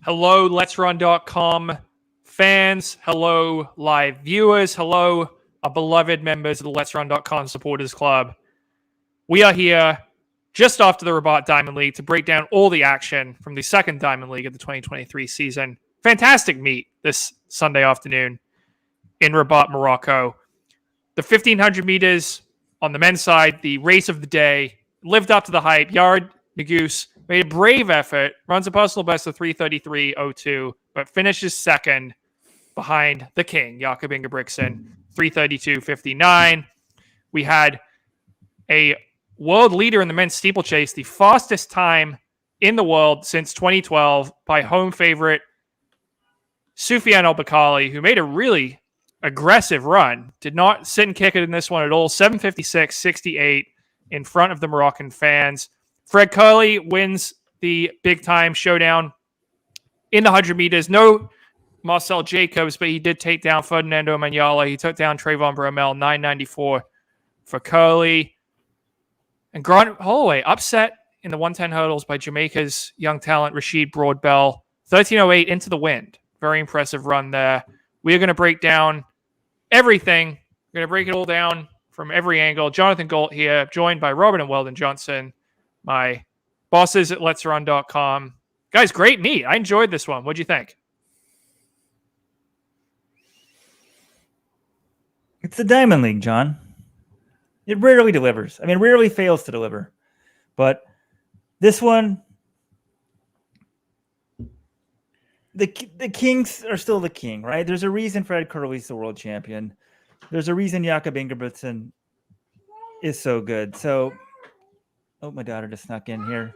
Hello, Let'sRun.com fans. Hello, live viewers. Hello, our beloved members of the Let'sRun.com supporters club. We are here just after the Rabat Diamond League to break down all the action from the second Diamond League of the 2023 season. Fantastic meet this Sunday afternoon in Rabat, Morocco. The 1,500 meters on the men's side, the race of the day, lived up to the hype. Yared Nuguse made a brave effort, runs a personal best of 3:33.02, but finishes second behind the king, Jakob Ingebrigtsen, 3:32.59. We had a world leader in the men's steeplechase, the fastest time in the world since 2012 by home favorite Soufiane El Bakkali, who made a really aggressive run. Did not sit and kick it in this one at all. 7:56.68 in front of the Moroccan fans. Fred Kerley wins the big-time showdown in the 100 meters. No Marcel Jacobs, but he did take down Ferdinando Manyala. He took down Trayvon Bromell, 9:94 for Kerley. And Grant Holloway upset in the 110 hurdles by Jamaica's young talent, Rashid Broadbell. 13:08 into the wind. Very impressive run there. We are going to break down everything. We're going to break it all down from every angle. Jonathan Galt here, joined by Robin and Weldon Johnson, my bosses at Let'sRun.com. Guys, great meet. I enjoyed this one. What'd you think? It's the Diamond League, John. It rarely delivers. I mean, rarely fails to deliver. But this one, the Kings are still the king, right? There's a reason Fred Kerley's the world champion. There's a reason Jakob Ingebrigtsen is so good. So, oh, my daughter just snuck in here.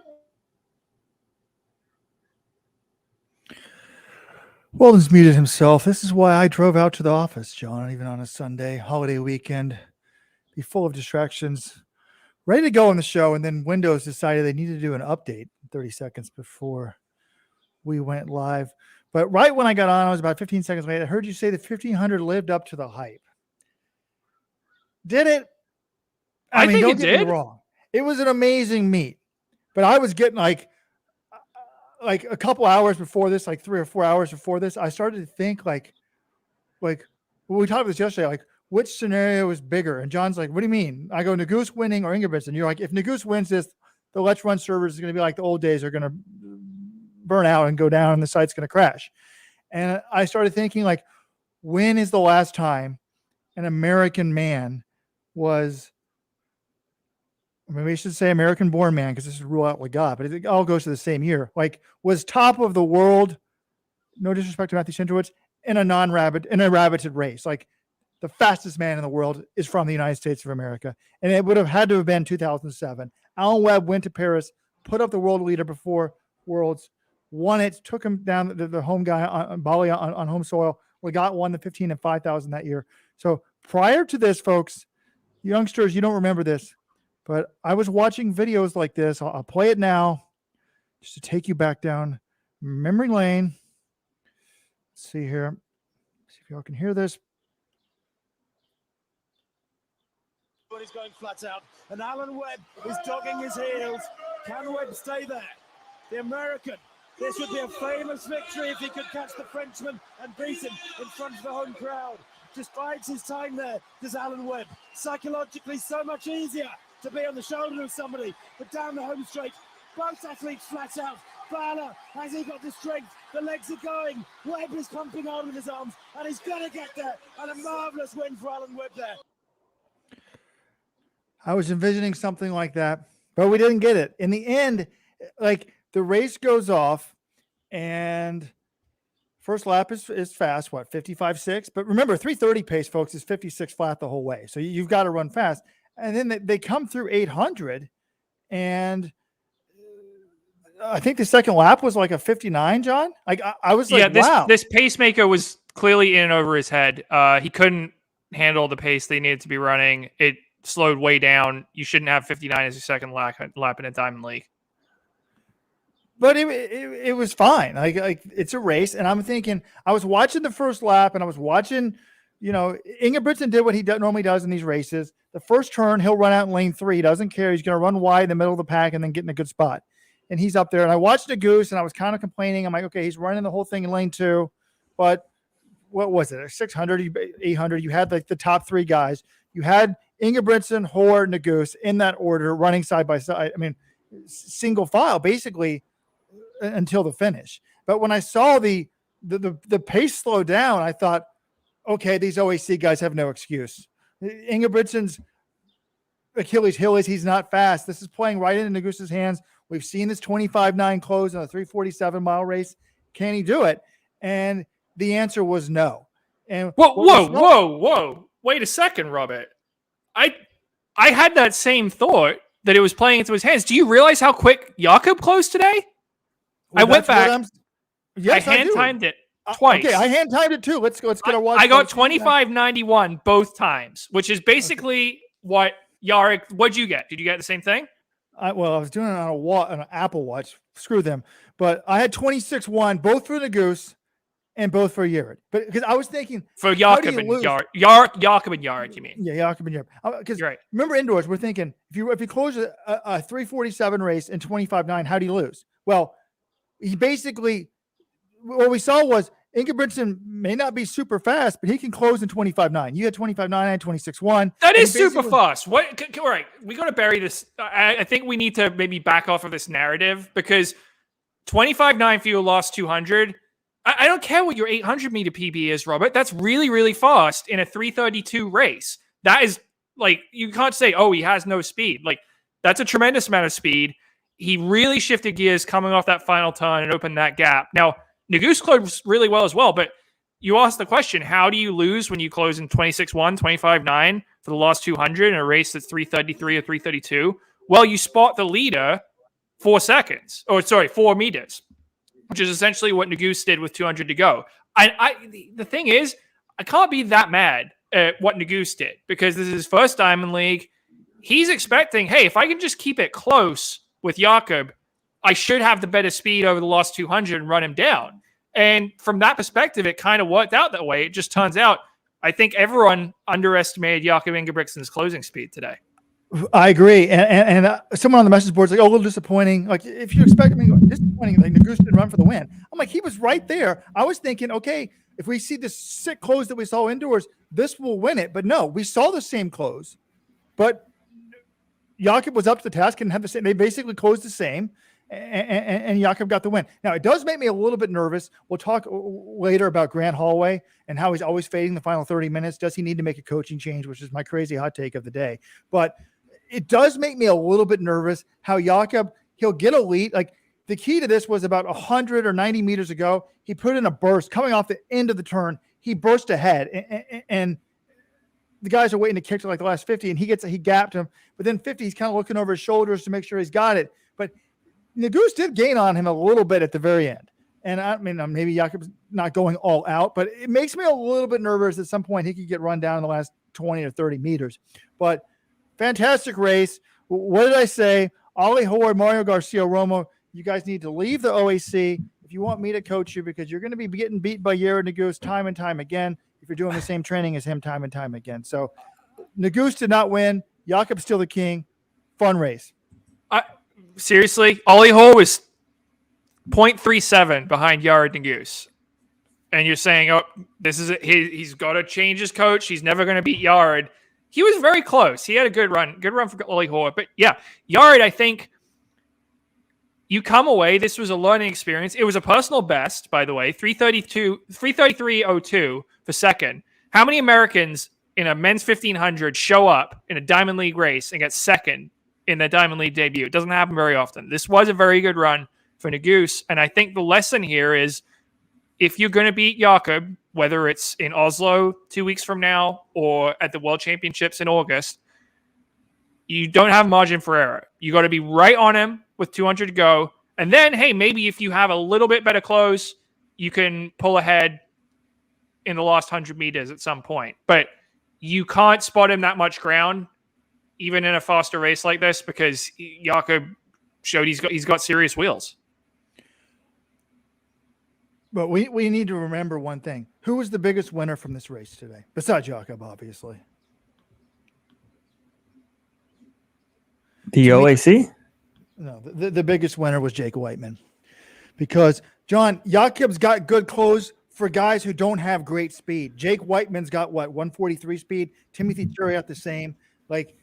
Weldon's muted himself. This is why I drove out to the office, John, even on a Sunday, holiday weekend. Be full of distractions. Ready to go on the show, and then Windows decided they needed to do an update 30 seconds before we went live. But right when I got on, I was about 15 seconds late. I heard you say the 1,500 lived up to the hype. Did it? I mean, don't get me wrong. It was an amazing meet, but I was getting like a couple hours before this, like 3 or 4 hours before this, I started to think like well, we talked about this yesterday, like which scenario is bigger? And John's like, what do you mean? I go Nuguse winning or Ingebrigtsen. You're like, if Nuguse wins this, the Let's Run servers is going to be like the old days, are going to burn out and go down and the site's going to crash. And I started thinking like, when is the last time an American man was, maybe I should say American born man, because this is rule out with God, but it all goes to the same year. Like, was top of the world, no disrespect to Matthew Centrowitz, in a rabbited race. Like, the fastest man in the world is from the United States of America. And it would have had to have been 2007. Alan Webb went to Paris, put up the world leader before Worlds, won it, took him down the home guy on Bali on home soil. We won the 15 and 5,000 that year. So prior to this, folks, youngsters, you don't remember this, but I was watching videos like this. I'll play it now just to take you back down memory lane. Let's see here. See if y'all can hear this. But he's going flat out, and Alan Webb is dogging his heels. Can Webb stay there? The American. This would be a famous victory if he could catch the Frenchman and beat him in front of the home crowd. Just bides his time there, does Alan Webb. Psychologically, so much easier to be on the shoulder of somebody, but down the home straight, both athletes flat out. Bala, has he got the strength? The legs are going. Webb is pumping hard with his arms, and he's going to get there. And a marvellous win for Alan Webb there. I was envisioning something like that, but we didn't get it. In the end, like, the race goes off, and first lap is fast, 55.6? But remember, 3:30 pace, folks, is 56 flat the whole way. So you've got to run fast. And then they come through 800, and I think the second lap was like a 59, John. Like, I was like, wow. This pacemaker was clearly in and over his head. He couldn't handle the pace they needed to be running. It slowed way down. You shouldn't have 59 as your second lap in a Diamond League. But it was fine. Like it's a race, and I'm thinking, I was watching the first lap, and I was watching, Ingebrigtsen did what he normally does in these races. The first turn, he'll run out in lane 3. He doesn't care. He's going to run wide in the middle of the pack and then get in a good spot. and he's up there. And I watched Nuguse, and I was kind of complaining. I'm like, okay, he's running the whole thing in lane 2, but what was it? 600, 800. You had like the top 3 guys. You had Ingebrigtsen, Hoare, Nuguse in that order, running side by side. I mean, single file basically until the finish. But when I saw the pace slow down, I thought, okay, these OAC guys have no excuse. Ingebrigtsen's Achilles heel is he's not fast. This is playing right into Nuguse's hands. We've seen this 25-9 close on a 347-mile race. Can he do it? And the answer was no. And whoa. Wait a second, Robert. I had that same thought that it was playing into his hands. Do you realize how quick Jakob closed today? Well, I went back. Yes, I hand-timed it twice. Okay, I hand-timed it too. Let's get a watch. I got 25.91 both times, which is basically what Jarek. What'd you get? Did you get the same thing? I was doing it on an Apple Watch. Screw them. But I had 26.1, both for Nuguse and both for Yared. But because I was thinking for Jakob and Yared. Jakob and Yared, you mean? Yeah, Jakob and Yared. Because right. Remember indoors, we're thinking if you close a 347 race in 25.9, how do you lose? Well, he basically what we saw was Ingebrigtsen may not be super fast, but he can close in 25.9. You had 25.9 and 26.1. That is super fast. What? All right, we got to bury this. I think we need to maybe back off of this narrative because 25.9 for your last 200. I don't care what your 800-meter PB is, Robert. That's really, really fast in a 332 race. That is like you can't say, oh, he has no speed. Like that's a tremendous amount of speed. He really shifted gears coming off that final turn and opened that gap. Now, Nuguse closed really well as well, but you asked the question, how do you lose when you close in 26.1, 25.9 for the last 200 in a race that's 333 or 332? Well, you spot the leader 4 meters, which is essentially what Nuguse did with 200 to go. The thing is, I can't be that mad at what Nuguse did because this is his first Diamond League. He's expecting, hey, if I can just keep it close with Jakob, I should have the better speed over the last 200 and run him down. And from that perspective, it kind of worked out that way. It just turns out, I think everyone underestimated Jakob Ingebrigtsen's closing speed today. I agree. And someone on the message board is like, oh, a little disappointing. Like, if you expect me, disappointing, like Nuguse didn't run for the win. I'm like, he was right there. I was thinking, okay, if we see this sick close that we saw indoors, this will win it. But no, we saw the same close. But Jakob was up to the task and had the same. They basically closed the same. And Jakob got the win. Now, it does make me a little bit nervous. We'll talk later about Grant Holloway and how he's always fading the final 30 minutes. Does he need to make a coaching change, which is my crazy hot take of the day. But it does make me a little bit nervous how Jakob, he'll get a lead. Like, the key to this was about 100 or 90 meters ago. He put in a burst coming off the end of the turn. He burst ahead, and the guys are waiting to kick to like the last 50, and he gapped him. But then 50, he's kind of looking over his shoulders to make sure he's got it. But Nuguse did gain on him a little bit at the very end. And I mean, maybe Jakob's not going all out, but it makes me a little bit nervous at some point he could get run down in the last 20 or 30 meters. But fantastic race. What did I say? Ollie Hoare, Mario Garcia Romo, you guys need to leave the OAC if you want me to coach you because you're going to be getting beat by Yared Nuguse time and time again if you're doing the same training as him time and time again. So Nuguse did not win. Jakob's still the king. Fun race. Seriously, Ollie Hoare was 0.37 behind Yared Nuguse. And you're saying, oh, this is it. He's got to change his coach. He's never going to beat Yared. He was very close. He had a good run for Ollie Hoare. But yeah, Yared, I think you come away. This was a learning experience. It was a personal best, by the way, 333.02 for second. How many Americans in a men's 1500 show up in a Diamond League race and get second in their Diamond League debut? It doesn't happen very often. This was a very good run for Nuguse. And I think the lesson here is if you're going to beat Jakob, whether it's in Oslo 2 weeks from now or at the World Championships in August, you don't have margin for error. You got to be right on him with 200 to go. And then, hey, maybe if you have a little bit better close, you can pull ahead in the last 100 meters at some point. But you can't spot him that much ground, even in a faster race like this, because Jakob showed he's got serious wheels. But we need to remember one thing. Who was the biggest winner from this race today? Besides Jakob, obviously. The OAC? No, the biggest winner was Jake Whiteman, because John Jakob's got good clothes for guys who don't have great speed. Jake Whiteman's got what, 143 speed. Timothy Chariot the same. Like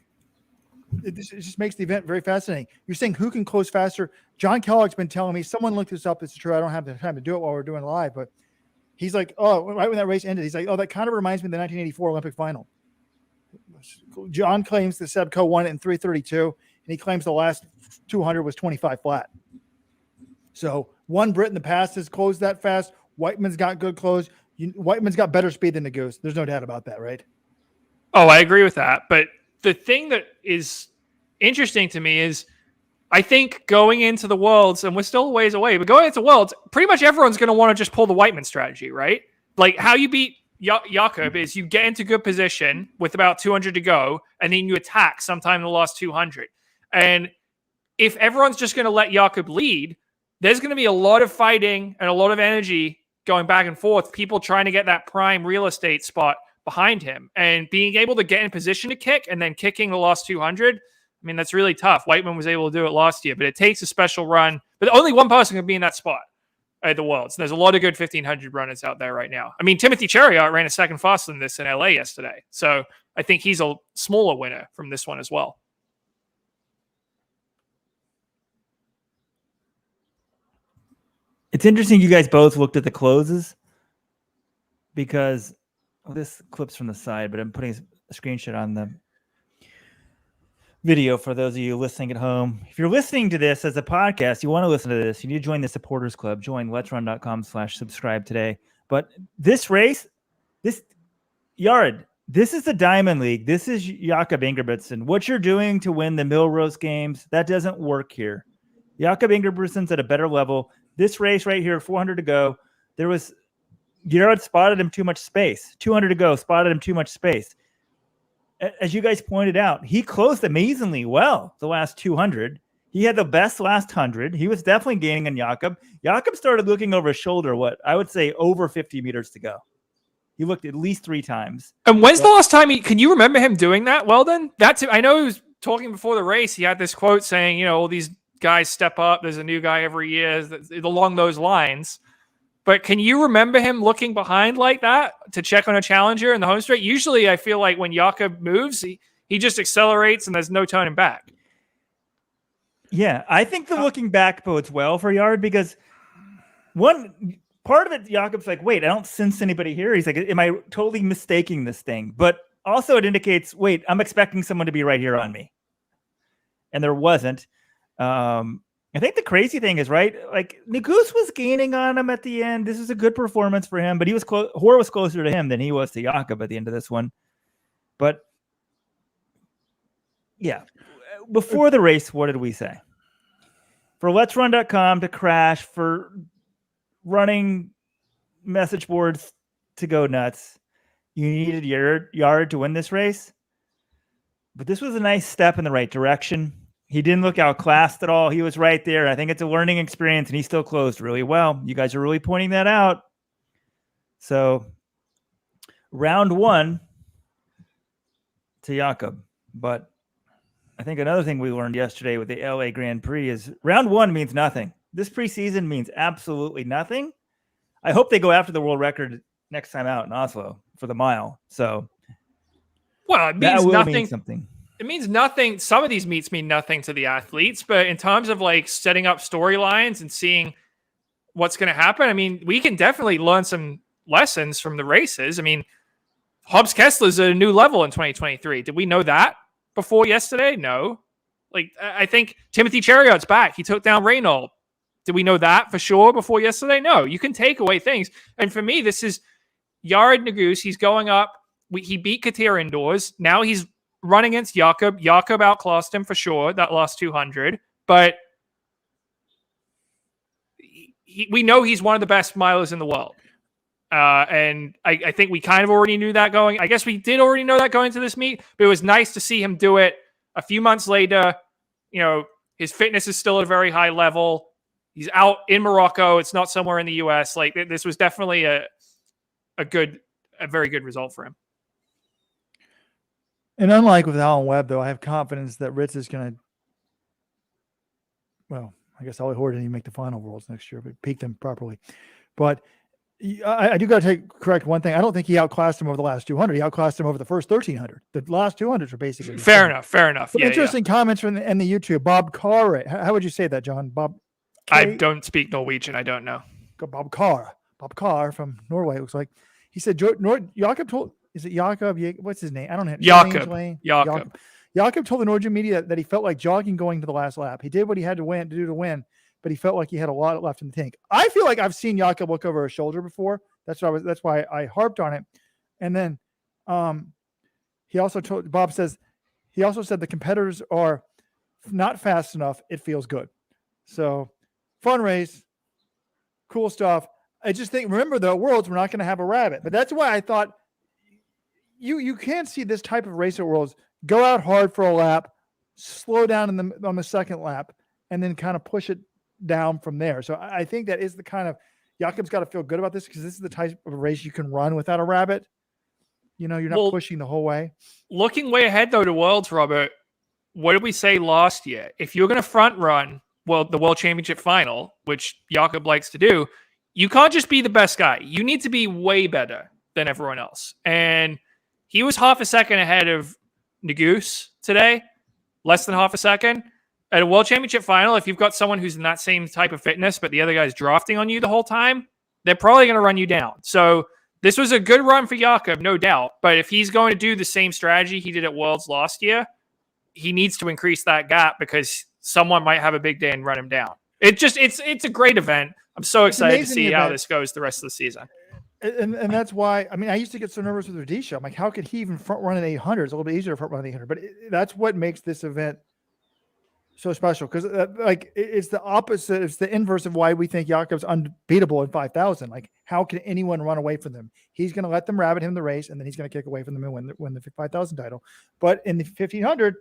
it just makes the event very fascinating. You're saying who can close faster? John Kellogg's been telling me, someone looked this up. It's true. I don't have the time to do it while we're doing live, but he's like, oh, right when that race ended, he's like, oh, that kind of reminds me of the 1984 Olympic final. John claims the Sebco won it in 3:32, and he claims the last 200 was 25 flat. So one Brit in the past has closed that fast. Whiteman's got good close. Whiteman's got better speed than Nuguse. There's no doubt about that, right? Oh, I agree with that. But the thing that is interesting to me is I think going into the Worlds, and we're still a ways away, but going into Worlds, pretty much everyone's going to want to just pull the Whiteman strategy, right? Like how you beat Jakob is you get into good position with about 200 to go, and then you attack sometime in the last 200. And if everyone's just going to let Jakob lead, there's going to be a lot of fighting and a lot of energy going back and forth, people trying to get that prime real estate spot behind him, and being able to get in position to kick and then kicking the last 200. I mean, that's really tough. Whiteman was able to do it last year, but it takes a special run. But only one person can be in that spot at the Worlds. There's a lot of good 1500 runners out there right now. I mean, Timothy Chariot ran a second faster than this in LA yesterday. So I think he's a smaller winner from this one as well. It's interesting you guys both looked at the closes, because this clip's from the side, but I'm putting a screenshot on the video for those of you listening at home. If you're listening to this as a podcast, you want to listen to this, you need to join the supporters club. Join letsrun.com/subscribe today. But this race, this Yared, this is the Diamond League. This is Jakob Ingebrigtsen. What you're doing to win the Millrose games, that doesn't work here. Jakob Ingebrigtsen's at a better level. This race right here, 400 to go, Yared spotted him too much space. 200 to go, spotted him too much space. As you guys pointed out, he closed amazingly well the last 200. He had the best last 100. He was definitely gaining on Jakob. Jakob started looking over his shoulder, I would say over 50 meters to go. He looked at least 3 times. And when's the last time can you remember him doing that? Well, then I know he was talking before the race. He had this quote saying, all these guys step up. There's a new guy every year, along those lines. But can you remember him looking behind like that to check on a challenger in the home straight? Usually I feel like when Jakob moves, he just accelerates and there's no turning back. Yeah, I think the looking back bodes well for Yared, because one part of it, Jakob's like, wait, I don't sense anybody here. He's like, am I totally mistaking this thing? But also it indicates, wait, I'm expecting someone to be right here on me. And there wasn't. I think the crazy thing is, right, like Nuguse was gaining on him at the end. This is a good performance for him, but Hoare was closer to him than he was to Jakob at the end of this one. But yeah, before the race, what did we say? For letsrun.com to crash, for running message boards to go nuts, you needed Yared to win this race. But this was a nice step in the right direction. He didn't look outclassed at all. He was right there. I think it's a learning experience, and he still closed really well. You guys are really pointing that out. So round 1 to Jakob. But I think another thing we learned yesterday with the LA Grand Prix is round 1 means nothing. This preseason means absolutely nothing. I hope they go after the world record next time out in Oslo for the mile. So, well, it means nothing. Mean something. It means nothing. Some of these meets mean nothing to the athletes, but in terms of like setting up storylines and seeing what's going to happen, I mean, we can definitely learn some lessons from the races. I mean, Hobbs Kessler's at a new level in 2023. Did we know that before yesterday? No. Like, I think Timothy Chariot's back. He took down Reynolds. Did we know that for sure before yesterday? No. You can take away things. And for me, this is Yared Nuguse. He's going up. He beat Katir indoors. Now he's running against Jakob. Jakob outclassed him for sure, that last 200. But we know he's one of the best milers in the world. And I think we kind of already knew that going. I guess we did already know that going into this meet, but it was nice to see him do it a few months later. His fitness is still at a very high level. He's out in Morocco. It's not somewhere in the US. Like, this was definitely a very good result for him. And unlike with Alan Webb, though, I have confidence that Ritz is going to well, I guess Ollie Hoare didn't even make the final Worlds next year, but peaked them properly. But I do got to correct one thing. I don't think he outclassed him over the last 200. He outclassed him over the first 1,300. The last 200s are basically fair enough. Fair enough. Some Yeah, interesting comments from the YouTube. Bob Carr. How would you say that, John? Bob. I don't speak Norwegian. I don't know. Bob Carr. Bob Carr from Norway. It looks like he said Jakob told. Is it Jakob? What's his name? I don't know. Jakob. Jakob told the Norwegian media that he felt like jogging going to the last lap. He did what he had to do to win, but he felt like he had a lot left in the tank. I feel like I've seen Jakob look over his shoulder before. That's why I harped on it. And then he also told Bob says he also said the competitors are not fast enough. It feels good. So fun race, cool stuff. I just think remember the Worlds we're not going to have a rabbit, but that's why I thought you can see this type of race at Worlds go out hard for a lap, slow down on the second lap, and then kind of push it down from there. So I think that is the kind of Jakob's got to feel good about this because this is the type of race you can run without a rabbit. You're not pushing the whole way. Looking way ahead though to Worlds, Robert. What did we say last year? If you're going to front run the World Championship final, which Jakob likes to do, you can't just be the best guy. You need to be way better than everyone else. And he was half a second ahead of Nuguse today, less than half a second. At a World Championship final, if you've got someone who's in that same type of fitness, but the other guy's drafting on you the whole time, they're probably going to run you down. So this was a good run for Jakob, no doubt. But if he's going to do the same strategy he did at Worlds last year, he needs to increase that gap because someone might have a big day and run him down. It's a great event. I'm so excited to see how this goes the rest of the season. And that's why, I used to get so nervous with Rudisha. I'm like, how could he even front run an 800? It's a little bit easier to front run an 800. But that's what makes this event so special because it's the opposite. It's the inverse of why we think Jakob's unbeatable in 5,000. Like, how can anyone run away from them? He's going to let them rabbit him the race, and then he's going to kick away from them and win the 5,000 title. But in the 1,500,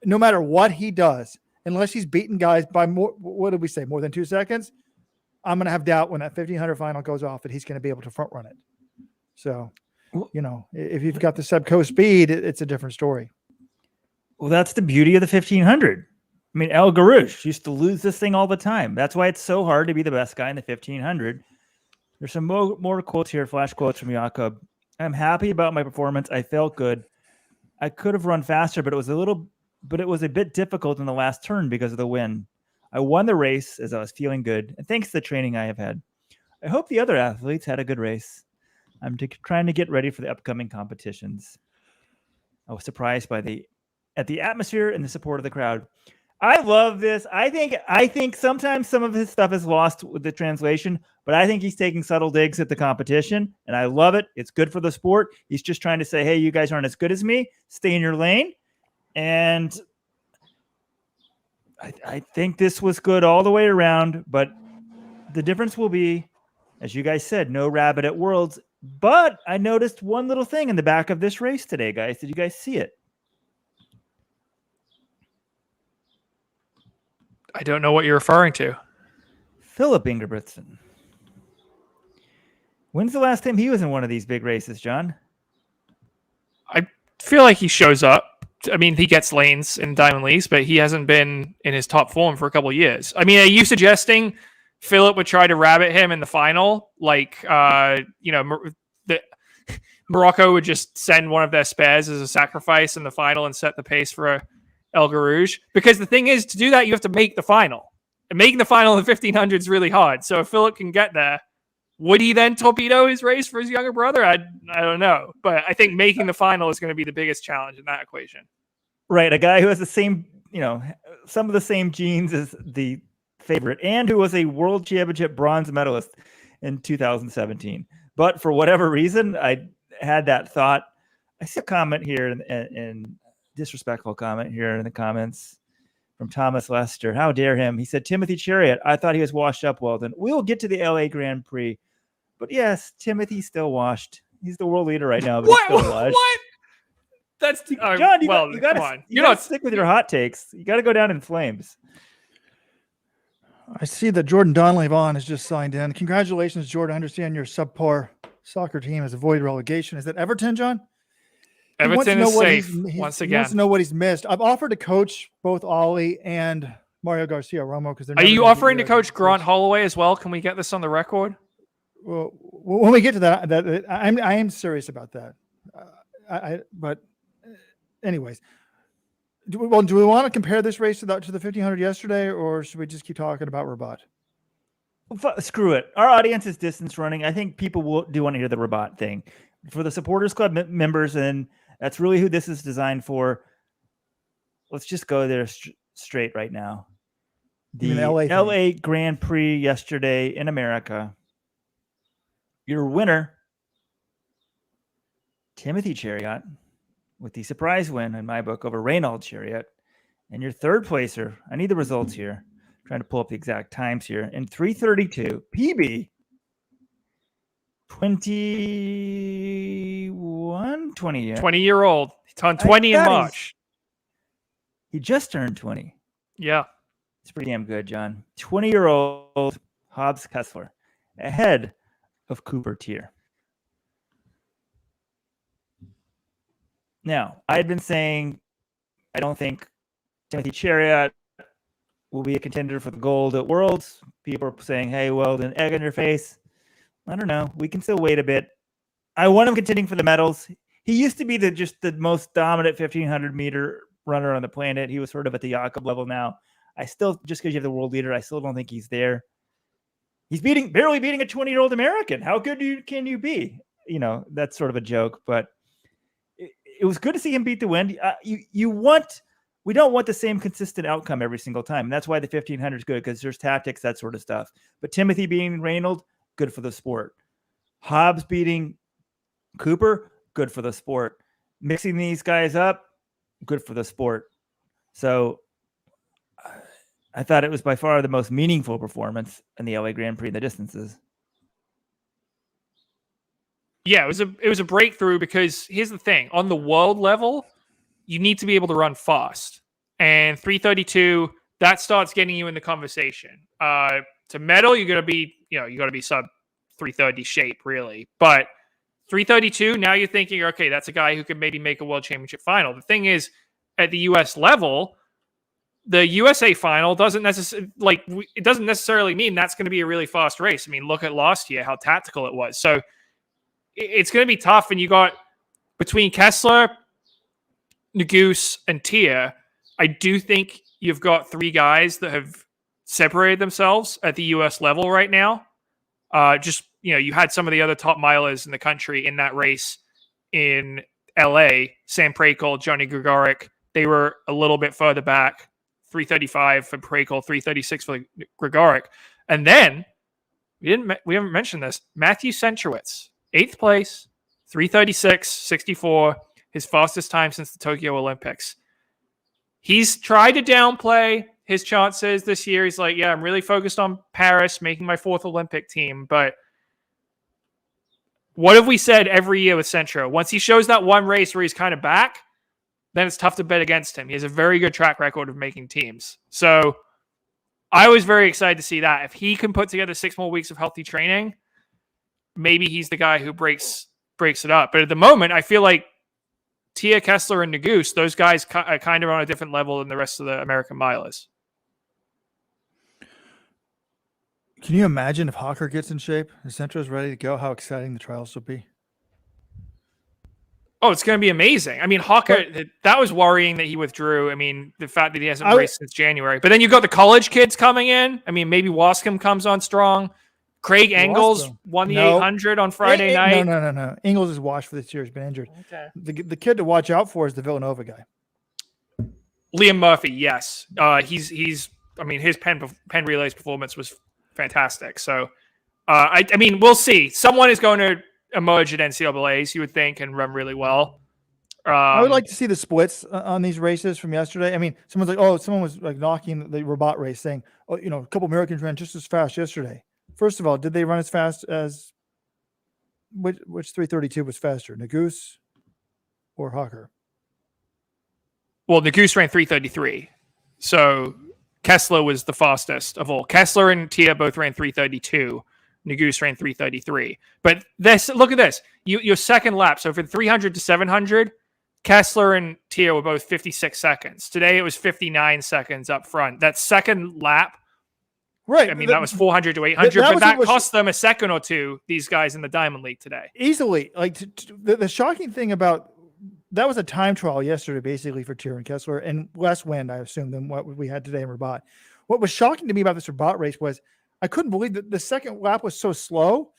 no matter what he does, unless he's beaten guys by more, what did we say, more than 2 seconds, I'm going to have doubt when that 1,500 final goes off that he's going to be able to front run it. So, if you've got the Sebco speed, it's a different story. Well, that's the beauty of the 1,500. I mean, El Garouche used to lose this thing all the time. That's why it's so hard to be the best guy in the 1,500. There's some more quotes here, flash quotes from Jakob. I'm happy about my performance. I felt good. I could have run faster, but it was a bit difficult in the last turn because of the wind. I won the race as I was feeling good, and thanks to the training I have had. I hope the other athletes had a good race. I'm trying to get ready for the upcoming competitions. I was surprised at the atmosphere and the support of the crowd. I love this. I think sometimes some of his stuff is lost with the translation, but I think he's taking subtle digs at the competition, and I love it. It's good for the sport. He's just trying to say, hey, you guys aren't as good as me. Stay in your lane. And I think this was good all the way around, but the difference will be, as you guys said, no rabbit at Worlds. But I noticed one little thing in the back of this race today, guys. Did you guys see it? I don't know what you're referring to. Philip Ingebrigtsen. When's the last time he was in one of these big races, John? I feel like he shows up. I mean, he gets lanes in Diamond Leagues, but he hasn't been in his top form for a couple of years. I mean, are you suggesting Philip would try to rabbit him in the final? Like, Morocco would just send one of their spares as a sacrifice in the final and set the pace for El Garouche? Because the thing is, to do that, you have to make the final. And making the final in 1,500 is really hard. So if Philip can get there, would he then torpedo his race for his younger brother? I don't know. But I think making the final is going to be the biggest challenge in that equation. Right. A guy who has the same, some of the same genes as the favorite and who was a world championship bronze medalist in 2017. But for whatever reason, I had that thought. I see a comment here in disrespectful comment here in the comments from Thomas Lester. How dare him? He said, Timothy Chariot, I thought he was washed up. Well, then we'll get to the LA Grand Prix. But yes, Timothy's still washed. He's the world leader right now. But he's still washed. What? That's John. You got to stick with your hot takes. You got to go down in flames. I see that Jordan Donnelly Vaughn has just signed in. Congratulations, Jordan. I understand your subpar soccer team has avoided relegation. Is that Everton, John? Everton is safe once again. He wants to know what he's missed. I've offered to coach both Ollie and Mario Garcia Romo because they're. Are never you gonna beat offering to as coach a Grant Holloway as well? Can we get this on the record? Well, when we get to that, I am serious about that. But anyways, do we want to compare this race to the 1500 yesterday, or should we just keep talking about Rabat? Screw it. Our audience is distance running. I think people do want to hear the Rabat thing. For the Supporters Club members, and that's really who this is designed for, let's just go there straight right now. The LA Grand Prix yesterday in America. Your winner, Timothy Chariot, with the surprise win in my book over Reynald Chariot. And your third placer, I need the results here. I'm trying to pull up the exact times here. In 3:32, PB, 20-year-old. He turned 20 in March. He just turned 20. Yeah. It's pretty damn good, John. 20-year-old Hobbs Kessler, ahead of Cooper Tier. Now, I had been saying I don't think Timothy Chariot will be a contender for the gold at Worlds. People are saying, hey, well, then egg on your face. I don't know. We can still wait a bit. I want him contending for the medals. He used to be just the most dominant 1,500-meter runner on the planet. He was sort of at the Jakob level now. I still, just because you have the world leader, I still don't think he's there. He's barely beating a 20-year-old American. How good can you be? You know, that's sort of a joke, but it was good to see him beat the wind. We don't want the same consistent outcome every single time. And that's why the 1,500 is good, because there's tactics, that sort of stuff. But Timothy beating Reynolds, good for the sport. Hobbs beating Cooper, good for the sport. Mixing these guys up, good for the sport. So I thought it was by far the most meaningful performance in the LA Grand Prix in the distances. Yeah, it was a breakthrough, because here's the thing. On the world level, you need to be able to run fast. And 3:32, that starts getting you in the conversation. To medal, you got to be sub 3:30 shape, really. But 3:32, now you're thinking, okay, that's a guy who could maybe make a world championship final. The thing is, at the US level, the USA final doesn't necessarily mean that's going to be a really fast race. I mean, look at last year, how tactical it was. So it's going to be tough. And you got between Kessler, Nuguse, and Tier, I do think you've got three guys that have separated themselves at the US level right now. You had some of the other top milers in the country in that race in LA, Sam Prakel, Johnny Gregoric. They were a little bit further back. 3:35 for Prakel, 3:36 for Gregoric. And then we haven't mentioned this. Matthew Centrowitz, 8th place, 3:36.64, his fastest time since the Tokyo Olympics. He's tried to downplay his chances this year. He's like, yeah, I'm really focused on Paris, making my 4th Olympic team. But what have we said every year with Centro? Once he shows that one race where he's kind of back, then it's tough to bet against him. He has a very good track record of making teams. So I was very excited to see that. If he can put together 6 more weeks of healthy training, maybe he's the guy who breaks it up. But at the moment, I feel like Tia, Kessler, and Nuguse, those guys are kind of on a different level than the rest of the American milers. Can you imagine if Hawker gets in shape and Centro's ready to go, how exciting the trials will be? Oh, it's going to be amazing. I mean, Hawker, that was worrying that he withdrew. I mean, the fact that he hasn't raced since January. But then you've got the college kids coming in. I mean, maybe Wascombe comes on strong. Craig Engels won the 800 on Friday night. No. Engels is washed for this year. He's been injured. Okay. The kid to watch out for is the Villanova guy. Liam Murphy, yes. He's. I mean, his Penn Relays performance was fantastic. So, I mean, we'll see. Someone is going to emerge at NCAAs, you would think, and run really well. I would like to see the splits on these races from yesterday. I mean, someone was like knocking the Rabat race, saying, "Oh, a couple Americans ran just as fast yesterday." First of all, did they run as fast as which 3:32 was faster, Nuguse or Hawker? Well, Nuguse ran 3:33, so Kessler was the fastest of all. Kessler and Tia both ran 3:32. Nuguse ran 3:33. But look at this. Your second lap. So from 300 to 700, Kessler and Tia were both 56 seconds. Today it was 59 seconds up front. That second lap, Right. I mean, that was 400 to 800, but that cost them a second or two, these guys in the Diamond League today. Easily. Like the shocking thing about that was a time trial yesterday, basically, for Tia and Kessler, and less wind, I assume, than what we had today in Rabat. What was shocking to me about this Rabat race was I couldn't believe that the second lap was so slow,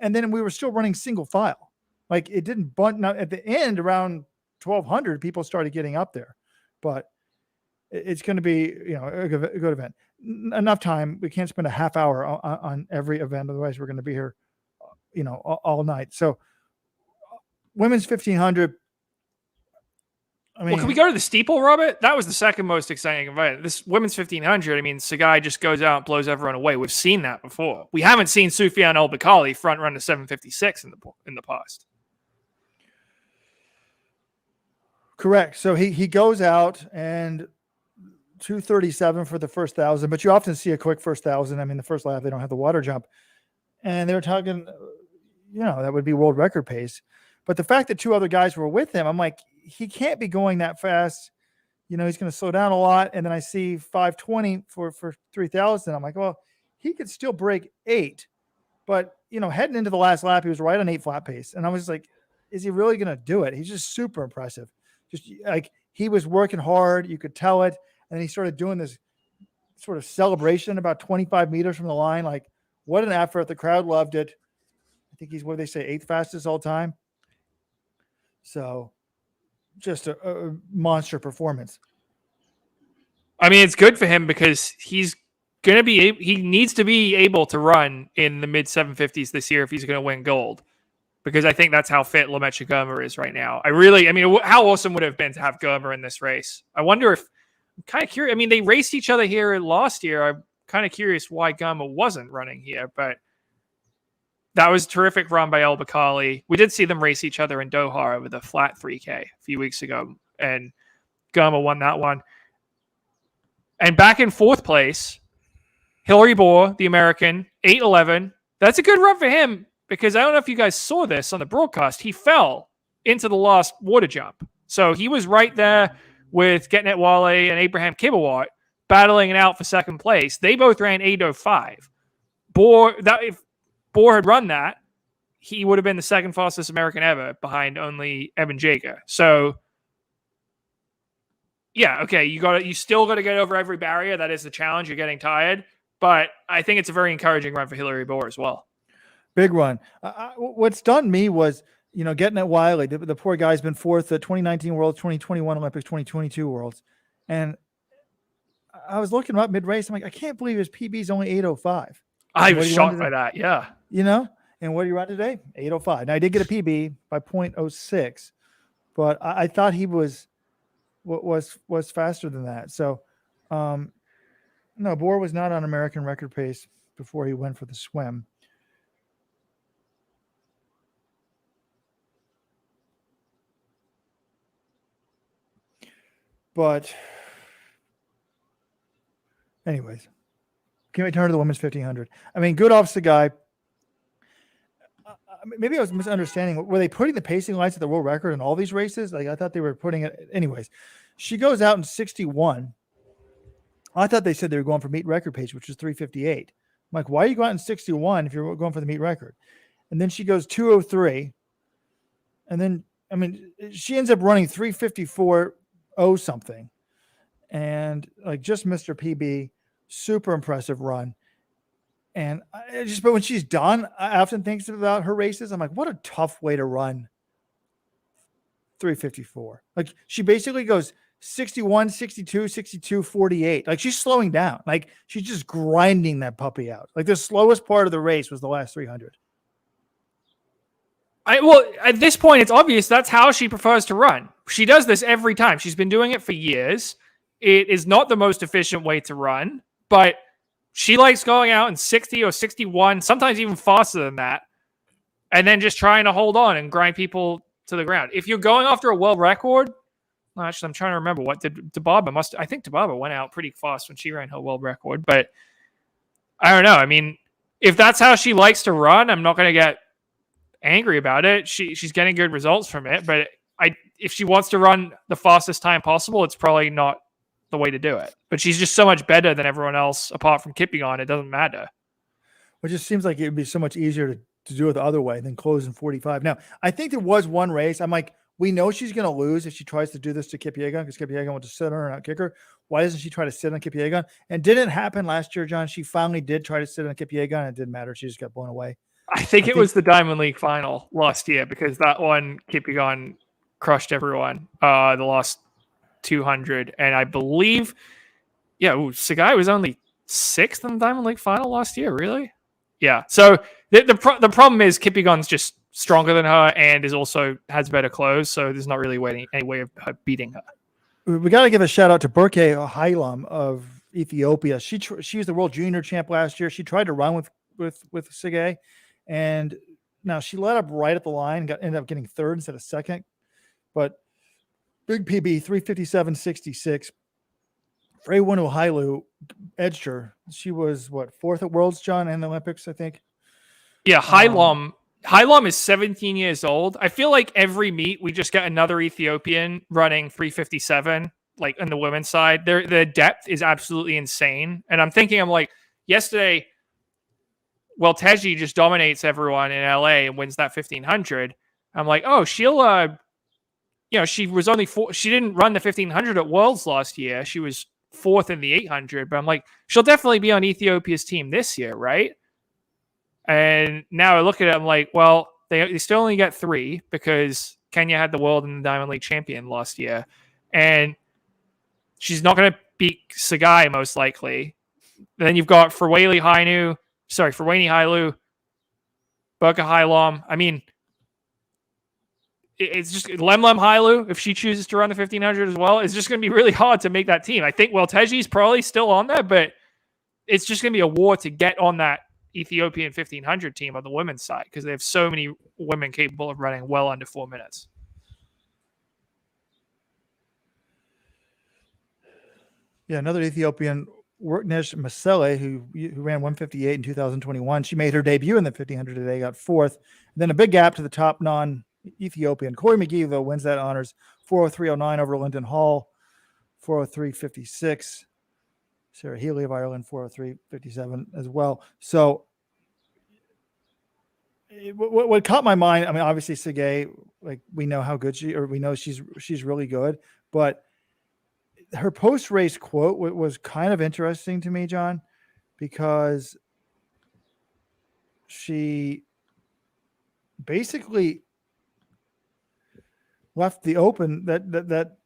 and then we were still running single file. Like, it didn't bunt. Now, at the end, around 1200, people started getting up there, but it's going to be, a good event. Enough time. We can't spend a half hour on every event. Otherwise we're going to be here, all night. So women's 1500. I mean, well, can we go to the steeple, Robert? That was the second most exciting event. This women's 1500, I mean, Sagai just goes out and blows everyone away. We've seen that before. We haven't seen Soufiane El Bakkali front run to 756 in the past. Correct. So he goes out and 237 for the first 1,000, but you often see a quick first 1,000. I mean, the first lap, they don't have the water jump. And they were talking, that would be world record pace. But the fact that two other guys were with him, I'm like, he can't be going that fast. He's going to slow down a lot. And then I see 520 for 3,000. I'm like, well, he could still break 8. But, heading into the last lap, he was right on 8 flat pace. And I was like, is he really going to do it? He's just super impressive. Just like, he was working hard. You could tell it. And then he started doing this sort of celebration about 25 meters from the line. Like, what an effort. The crowd loved it. I think he's, what do they say, 8th fastest all time. So just a monster performance. I mean, it's good for him because he needs to be able to run in the mid 750s this year if he's going to win gold. Because I think that's how fit Lemaitre Germer is right now. How awesome would it have been to have Germer in this race? I wonder if, I'm kind of curious. I mean, they raced each other here last year. I'm kind of curious why Germer wasn't running here, but that was a terrific run by El Bakkali. We did see them race each other in Doha over the flat 3K a few weeks ago, and Germer won that one. And back in 4th place, Hillary Bohr, the American, 8:11. That's a good run for him because I don't know if you guys saw this on the broadcast. He fell into the last water jump. So he was right there with Getnet Wale and Abraham Kibawatt battling it out for 2nd place. They both ran 8:05. If Bohr had run that, he would have been the 2nd fastest American ever behind only Evan Jager. So yeah, okay, you still got to get over every barrier. That is the challenge. You're getting tired, but I think it's a very encouraging run for Hillary Bohr as well. Big run. What stunned me was, getting at Wiley. The poor guy's been 4th at 2019 Worlds, 2021 Olympics, 2022 Worlds. And I was looking up mid-race. I'm like, I can't believe his PB is only 8:05. I was shocked by that, yeah. And what do you run today? 8:05. Now, I did get a PB by 0.06, but I thought he was faster than that. So, no, Bohr was not on American record pace before he went for the swim. But anyways, can we turn to the women's 1500? I mean, good off the guy. Maybe I was misunderstanding. Were they putting the pacing lights at the world record in all these races? Like, I thought they were putting it. Anyways, she goes out in 61. I thought they said they were going for meet record pace, which is 358. I'm like, why are you going out in 61 if you're going for the meet record? And then she goes 203. And then, I mean, she ends up running 354 something. And like just missed her PB. Super impressive run. And but when she's done, I often think about her races. I'm like, what a tough way to run 354. Like, she basically goes 61, 62, 62, 48. Like, she's slowing down. Like, she's just grinding that puppy out. Like, the slowest part of the race was the last 300. Well, at this point, it's obvious that's how she prefers to run. She does this every time. She's been doing it for years. It is not the most efficient way to run, but she likes going out in 60 or 61, sometimes even faster than that, and then just trying to hold on and grind people to the ground. If you're going after a world record, actually, I'm trying to remember what did Dibaba I think Dibaba went out pretty fast when she ran her world record, but I don't know. I mean, if that's how she likes to run, I'm not going to get angry about it. She's getting good results from it, but if she wants to run the fastest time possible, it's probably not the way to do it. But she's just so much better than everyone else apart from Kipyegon. It doesn't matter. It just seems like it would be so much easier to do it the other way than close in 45. Now, I think there was one race. I'm like, we know she's going to lose if she tries to do this to Kipyegon because Kipyegon wants to sit on her and not kick her. Why doesn't she try to sit on Kipyegon? And didn't happen last year, John. She finally did try to sit on Kipyegon, and it didn't matter. She just got blown away. I think it was the Diamond League final last year because that one Kipyegon crushed everyone. The last 200, and I believe, Sagai was only 6th in the Diamond League final last year. Really? Yeah. So the problem is Kipyegon's just stronger than her and has better clothes, so there's not really any way of her beating her. We got to give a shout out to Berke Hailam of Ethiopia. She was the world junior champ last year. She tried to run with Sagai, and now she let up right at the line, ended up getting 3rd instead of 2nd. But big PB 357.66. Frewunu Hailu edged her. She was 4th at Worlds, John, and the Olympics, I think. Yeah, Hailam is 17 years old. I feel like every meet we just get another Ethiopian running 357, like on the women's side. The depth is absolutely insane. And I'm like, yesterday, Teji just dominates everyone in LA and wins that 1500. I'm like, oh, she'll, she was only she didn't run the 1500 at Worlds last year. She was 4th in the 800, but I'm like, she'll definitely be on Ethiopia's team this year, right? And now I look at it, I'm like, well, they still only get 3 because Kenya had the world and the Diamond League champion last year. And she's not going to beat Sagai, most likely. Then you've got Frewenu Hailu, Berke Hailam. I mean, it's just Lemlem Hailu, if she chooses to run the 1500 as well, it's just going to be really hard to make that team. I think, Teji's probably still on there, but it's just going to be a war to get on that Ethiopian 1500 team on the women's side because they have so many women capable of running well under 4 minutes. Yeah, another Ethiopian, Worknesh Masele, who ran 158 in 2021. She made her debut in the 1500 today, got 4th. And then a big gap to the top non-Ethiopian. Corey McGee, though, wins that honors 403.09 over Lyndon Hall, 403.56. Sarah Healy of Ireland, 403.57 as well. So what caught my mind, I mean, obviously Sagai, like we know how good we know she's really good, but her post-race quote was kind of interesting to me, John, because she basically left the open that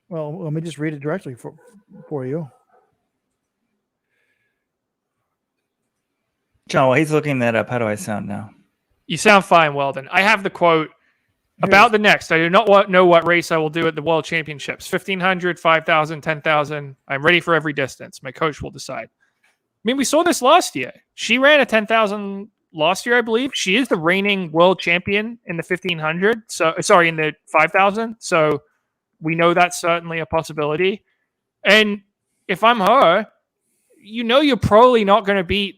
well, let me just read it directly for you. John, while he's looking that up, how do I sound now? You sound fine, Weldon. I have the quote about the next. I do not know what race I will do at the World Championships. 1,500, 5,000, 10,000. I'm ready for every distance. My coach will decide. I mean, we saw this last year. She ran a 10,000 last year, I believe. She is the reigning world champion in the 1,500. In the 5,000. So we know that's certainly a possibility. And if I'm her, you're probably not going to beat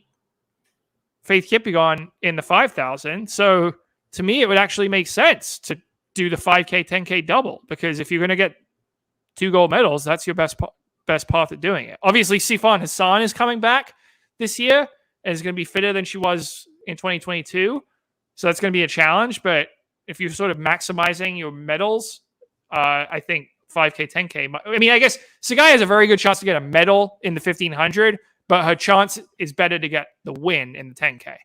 Faith Kipyegon in the 5,000. So to me, it would actually make sense to do the 5K, 10K double because if you're going to get 2 gold medals, that's your best path of doing it. Obviously, Sifan Hassan is coming back this year and is going to be fitter than she was in 2022. So that's going to be a challenge. But if you're sort of maximizing your medals, I think 5K, 10K. I mean, I guess Sagai has a very good chance to get a medal in the 1,500. But her chance is better to get the win in the 10K.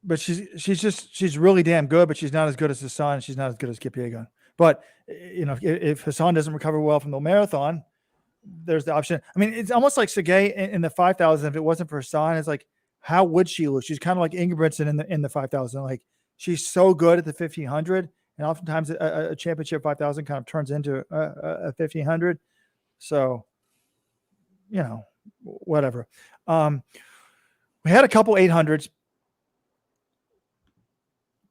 But she's really damn good, but she's not as good as Hassan. She's not as good as Kipyegon. But if Hassan doesn't recover well from the marathon, there's the option. I mean, it's almost like Sagai in the 5,000. If it wasn't for Hassan, it's like, how would she lose? She's kind of like Ingebrigtsen in the 5,000. Like she's so good at the 1,500, and oftentimes a championship 5,000 kind of turns into a 1,500. So. Whatever. We had a couple 800s.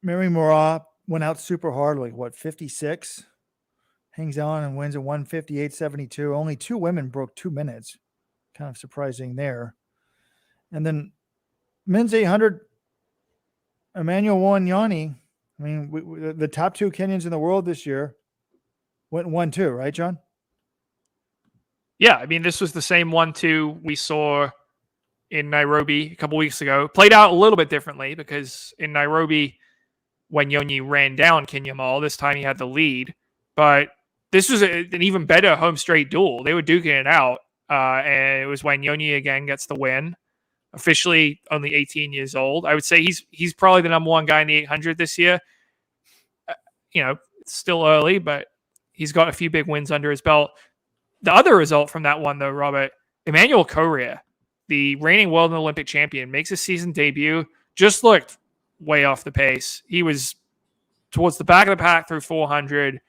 Mary Moraa went out super hard, like 56, hangs on and wins a 158.72. Only 2 women broke 2 minutes. Kind of surprising there. And then men's 800, Emmanuel Wanyani I mean, the top 2 Kenyans in the world this year went 1-2, right, John? Yeah, I mean, this was the same 1-2 we saw in Nairobi a couple weeks ago. Played out a little bit differently because in Nairobi, Wanyonyi ran down Kinyamal. This time he had the lead. But this was an even better home straight duel. They were duking it out. And it was Wanyonyi again gets the win. Officially only 18 years old. I would say he's probably the number 1 guy in the 800 this year. It's still early, but he's got a few big wins under his belt. The other result from that one, though, Robert, Emmanuel Correa, the reigning world and Olympic champion, makes his season debut, just looked way off the pace. He was towards the back of the pack through 400.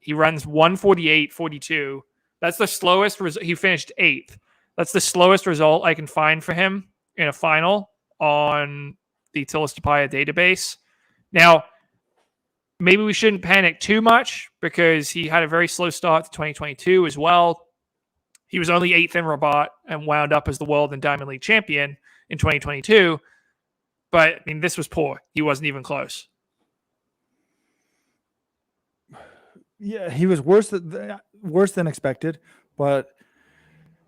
He runs 148.42. That's the slowest result. He finished 8th. That's the slowest result I can find for him in a final on the Tilis Tapaya database. Now, maybe we shouldn't panic too much because he had a very slow start to 2022 as well. He was only 8th in Rabat and wound up as the World and Diamond League champion in 2022. But, I mean, this was poor. He wasn't even close. Yeah, he was worse than expected. But,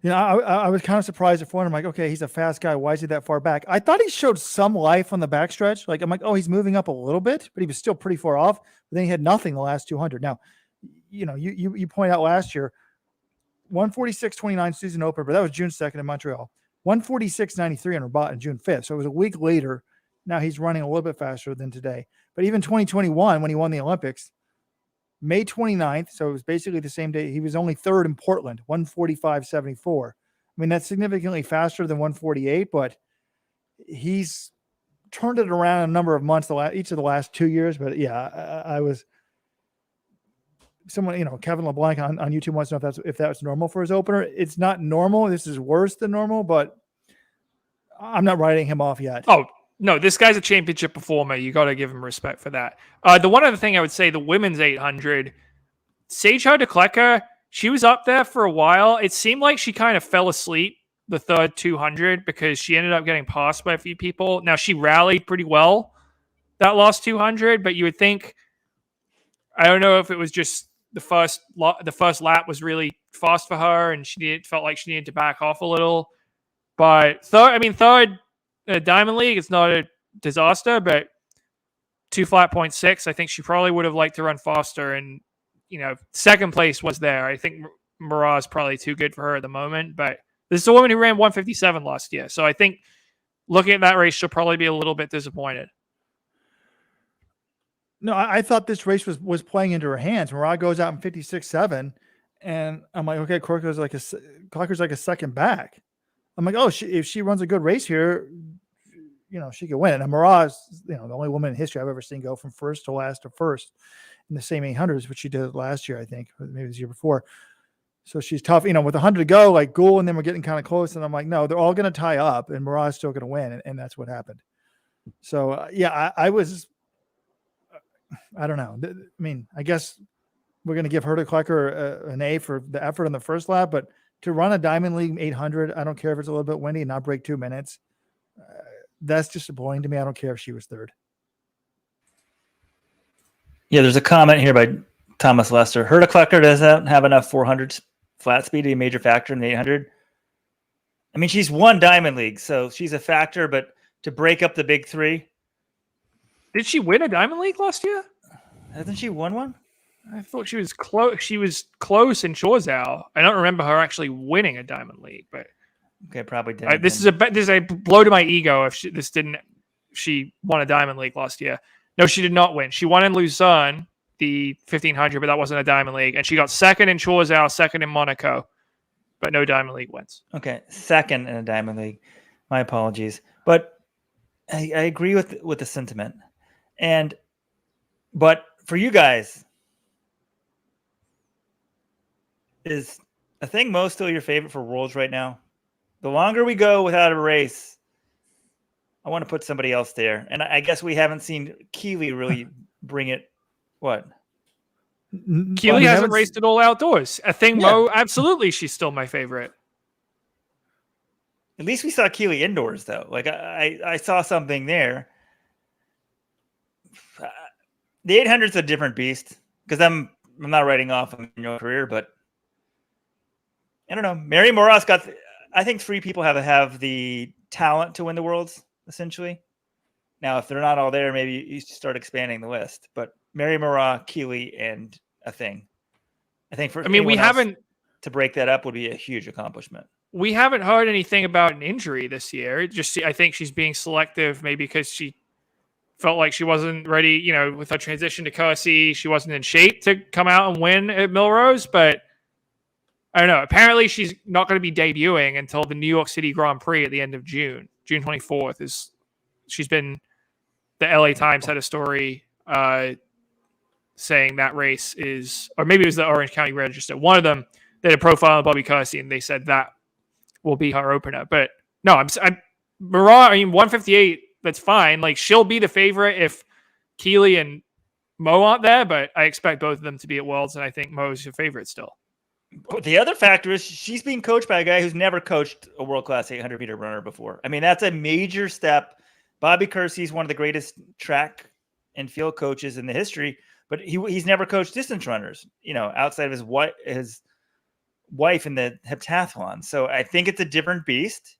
I was kind of surprised at 400. I'm like, okay, he's a fast guy. Why is he that far back? I thought he showed some life on the backstretch. I'm like, oh, he's moving up a little bit, but he was still pretty far off. But then he had nothing the last 200. Now, you point out last year, 146.29 season opener, but that was June 2nd in Montreal. 146.93 in Rabat on June 5th. So it was a week later. Now he's running a little bit faster than today. But even 2021, when he won the Olympics, May 29th, so it was basically the same day, he was only 3rd in Portland, 145.74. I mean, that's significantly faster than 148, but he's turned it around a number of months, each of the last 2 years. But yeah, I was someone, Kevin LeBlanc on YouTube wants to know if that was normal for his opener. It's not normal. This is worse than normal, but I'm not writing him off yet. Oh, no, this guy's a championship performer. You got to give him respect for that. The one other thing I would say, the women's 800, Seijo de Klerker, she was up there for a while. It seemed like she kind of fell asleep the third 200 because she ended up getting passed by a few people. Now, she rallied pretty well that last 200, but you would think, I don't know if it was just the first lap was really fast for her and felt like she needed to back off a little. But third Diamond League, it's not a disaster, but 2 flat 0.6, I think she probably would have liked to run faster. And, second place was there. I think Marat is probably too good for her at the moment, but this is a woman who ran 157 last year. So I think looking at that race, she'll probably be a little bit disappointed. No, I thought this race was playing into her hands. Marat goes out in 56.7, and I'm like, okay, Klerker's like a second back. I'm like, oh, if she runs a good race here, she could win. And Marat is, the only woman in history I've ever seen go from first to last to first in the same 800s, which she did last year, I think, maybe the year before. So she's tough, with 100 to go, like Gould and then we're getting kind of close. And I'm like, no, they're all going to tie up and Marat's still going to win. And that's what happened. So, I don't know. I mean, I guess we're going to give her to Klerker an A for the effort on the first lap, but to run a Diamond League 800, I don't care if it's a little bit windy and not break 2 minutes. That's disappointing to me. I don't care if she was third. Yeah, there's a comment here by Thomas Lester. Herta Klerker doesn't have enough 400 flat speed to be a major factor in the 800. I mean, she's won Diamond League, so she's a factor, but to break up the big three. Did she win a Diamond League last year? Hasn't she won one? I thought she was close. She was close in Chorzów. I don't remember her actually winning a Diamond League, but okay, probably did. This is a blow to my ego if she won a Diamond League last year. No, she did not win. She won in Lucerne, the 1500, but that wasn't a Diamond League, and she got second in Chorzów, second in Monaco, but no Diamond League wins. Okay, second in a Diamond League. My apologies, but I agree with the sentiment, but for you guys. Is Athing Mu still your favorite for Worlds right now? The longer we go without a race, I want to put somebody else there. And I guess we haven't seen Keeley really bring it. What? Keeley hasn't raced it all outdoors. Athing Mu, absolutely, she's still my favorite. At least we saw Keeley indoors, though. Like I saw something there. The 800 is a different beast because I'm not writing off on your career, but I don't know. Mary Morat's got. I think 3 people have the talent to win the Worlds. Essentially, now if they're not all there, maybe you start expanding the list. But Mary Morat, Keeley, and a thing. I think for we haven't to break that up would be a huge accomplishment. We haven't heard anything about an injury this year. I think she's being selective, maybe because she felt like she wasn't ready, with her transition to Kersey. She wasn't in shape to come out and win at Millrose, but I don't know. Apparently she's not going to be debuting until the New York City Grand Prix at the end of June. June 24th the LA Times had a story saying that race is, or maybe it was the Orange County Register. One of them, they had a profile of Bobby Kersey and they said that will be her opener. But no, Marat, 158, that's fine. Like, she'll be the favorite if Keeley and Mo aren't there, but I expect both of them to be at Worlds, and I think Mo's your favorite still. The other factor is she's being coached by a guy who's never coached a world-class 800-meter runner before. That's a major step. Bobby Kersey is one of the greatest track and field coaches in the history, but he's never coached distance runners, outside of his wife in the heptathlon. So I think it's a different beast.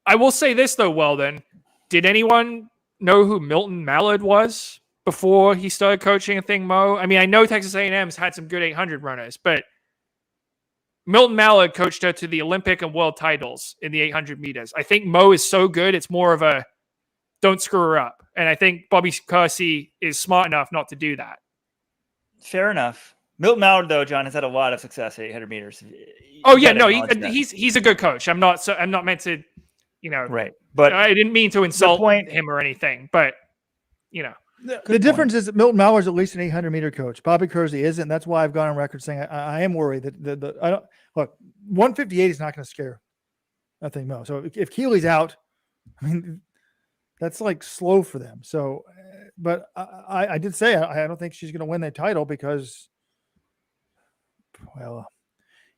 I will say this, though, Weldon. Did anyone know who Milton Mallard was before he started coaching Mo? I know Texas A&M's had some good 800 runners, but Milton Mallard coached her to the Olympic and world titles in the 800 meters. I think Mo is so good, it's more of a don't screw her up. And I think Bobby Kersey is smart enough not to do that. Fair enough. Milton Mallard, though, John, has had a lot of success at 800 meters. Oh, yeah, no, he's a good coach. I'm not meant to, right. But I didn't mean to insult him or anything, but, The difference is that Milton Mallard's at least an 800-meter coach. Bobby Kersey isn't. That's why I've gone on record saying I am worried that I don't look. 158 is not going to scare nothing Mo. So if Keeley's out, that's like slow for them. So, but I did say I don't think she's going to win the title because, well,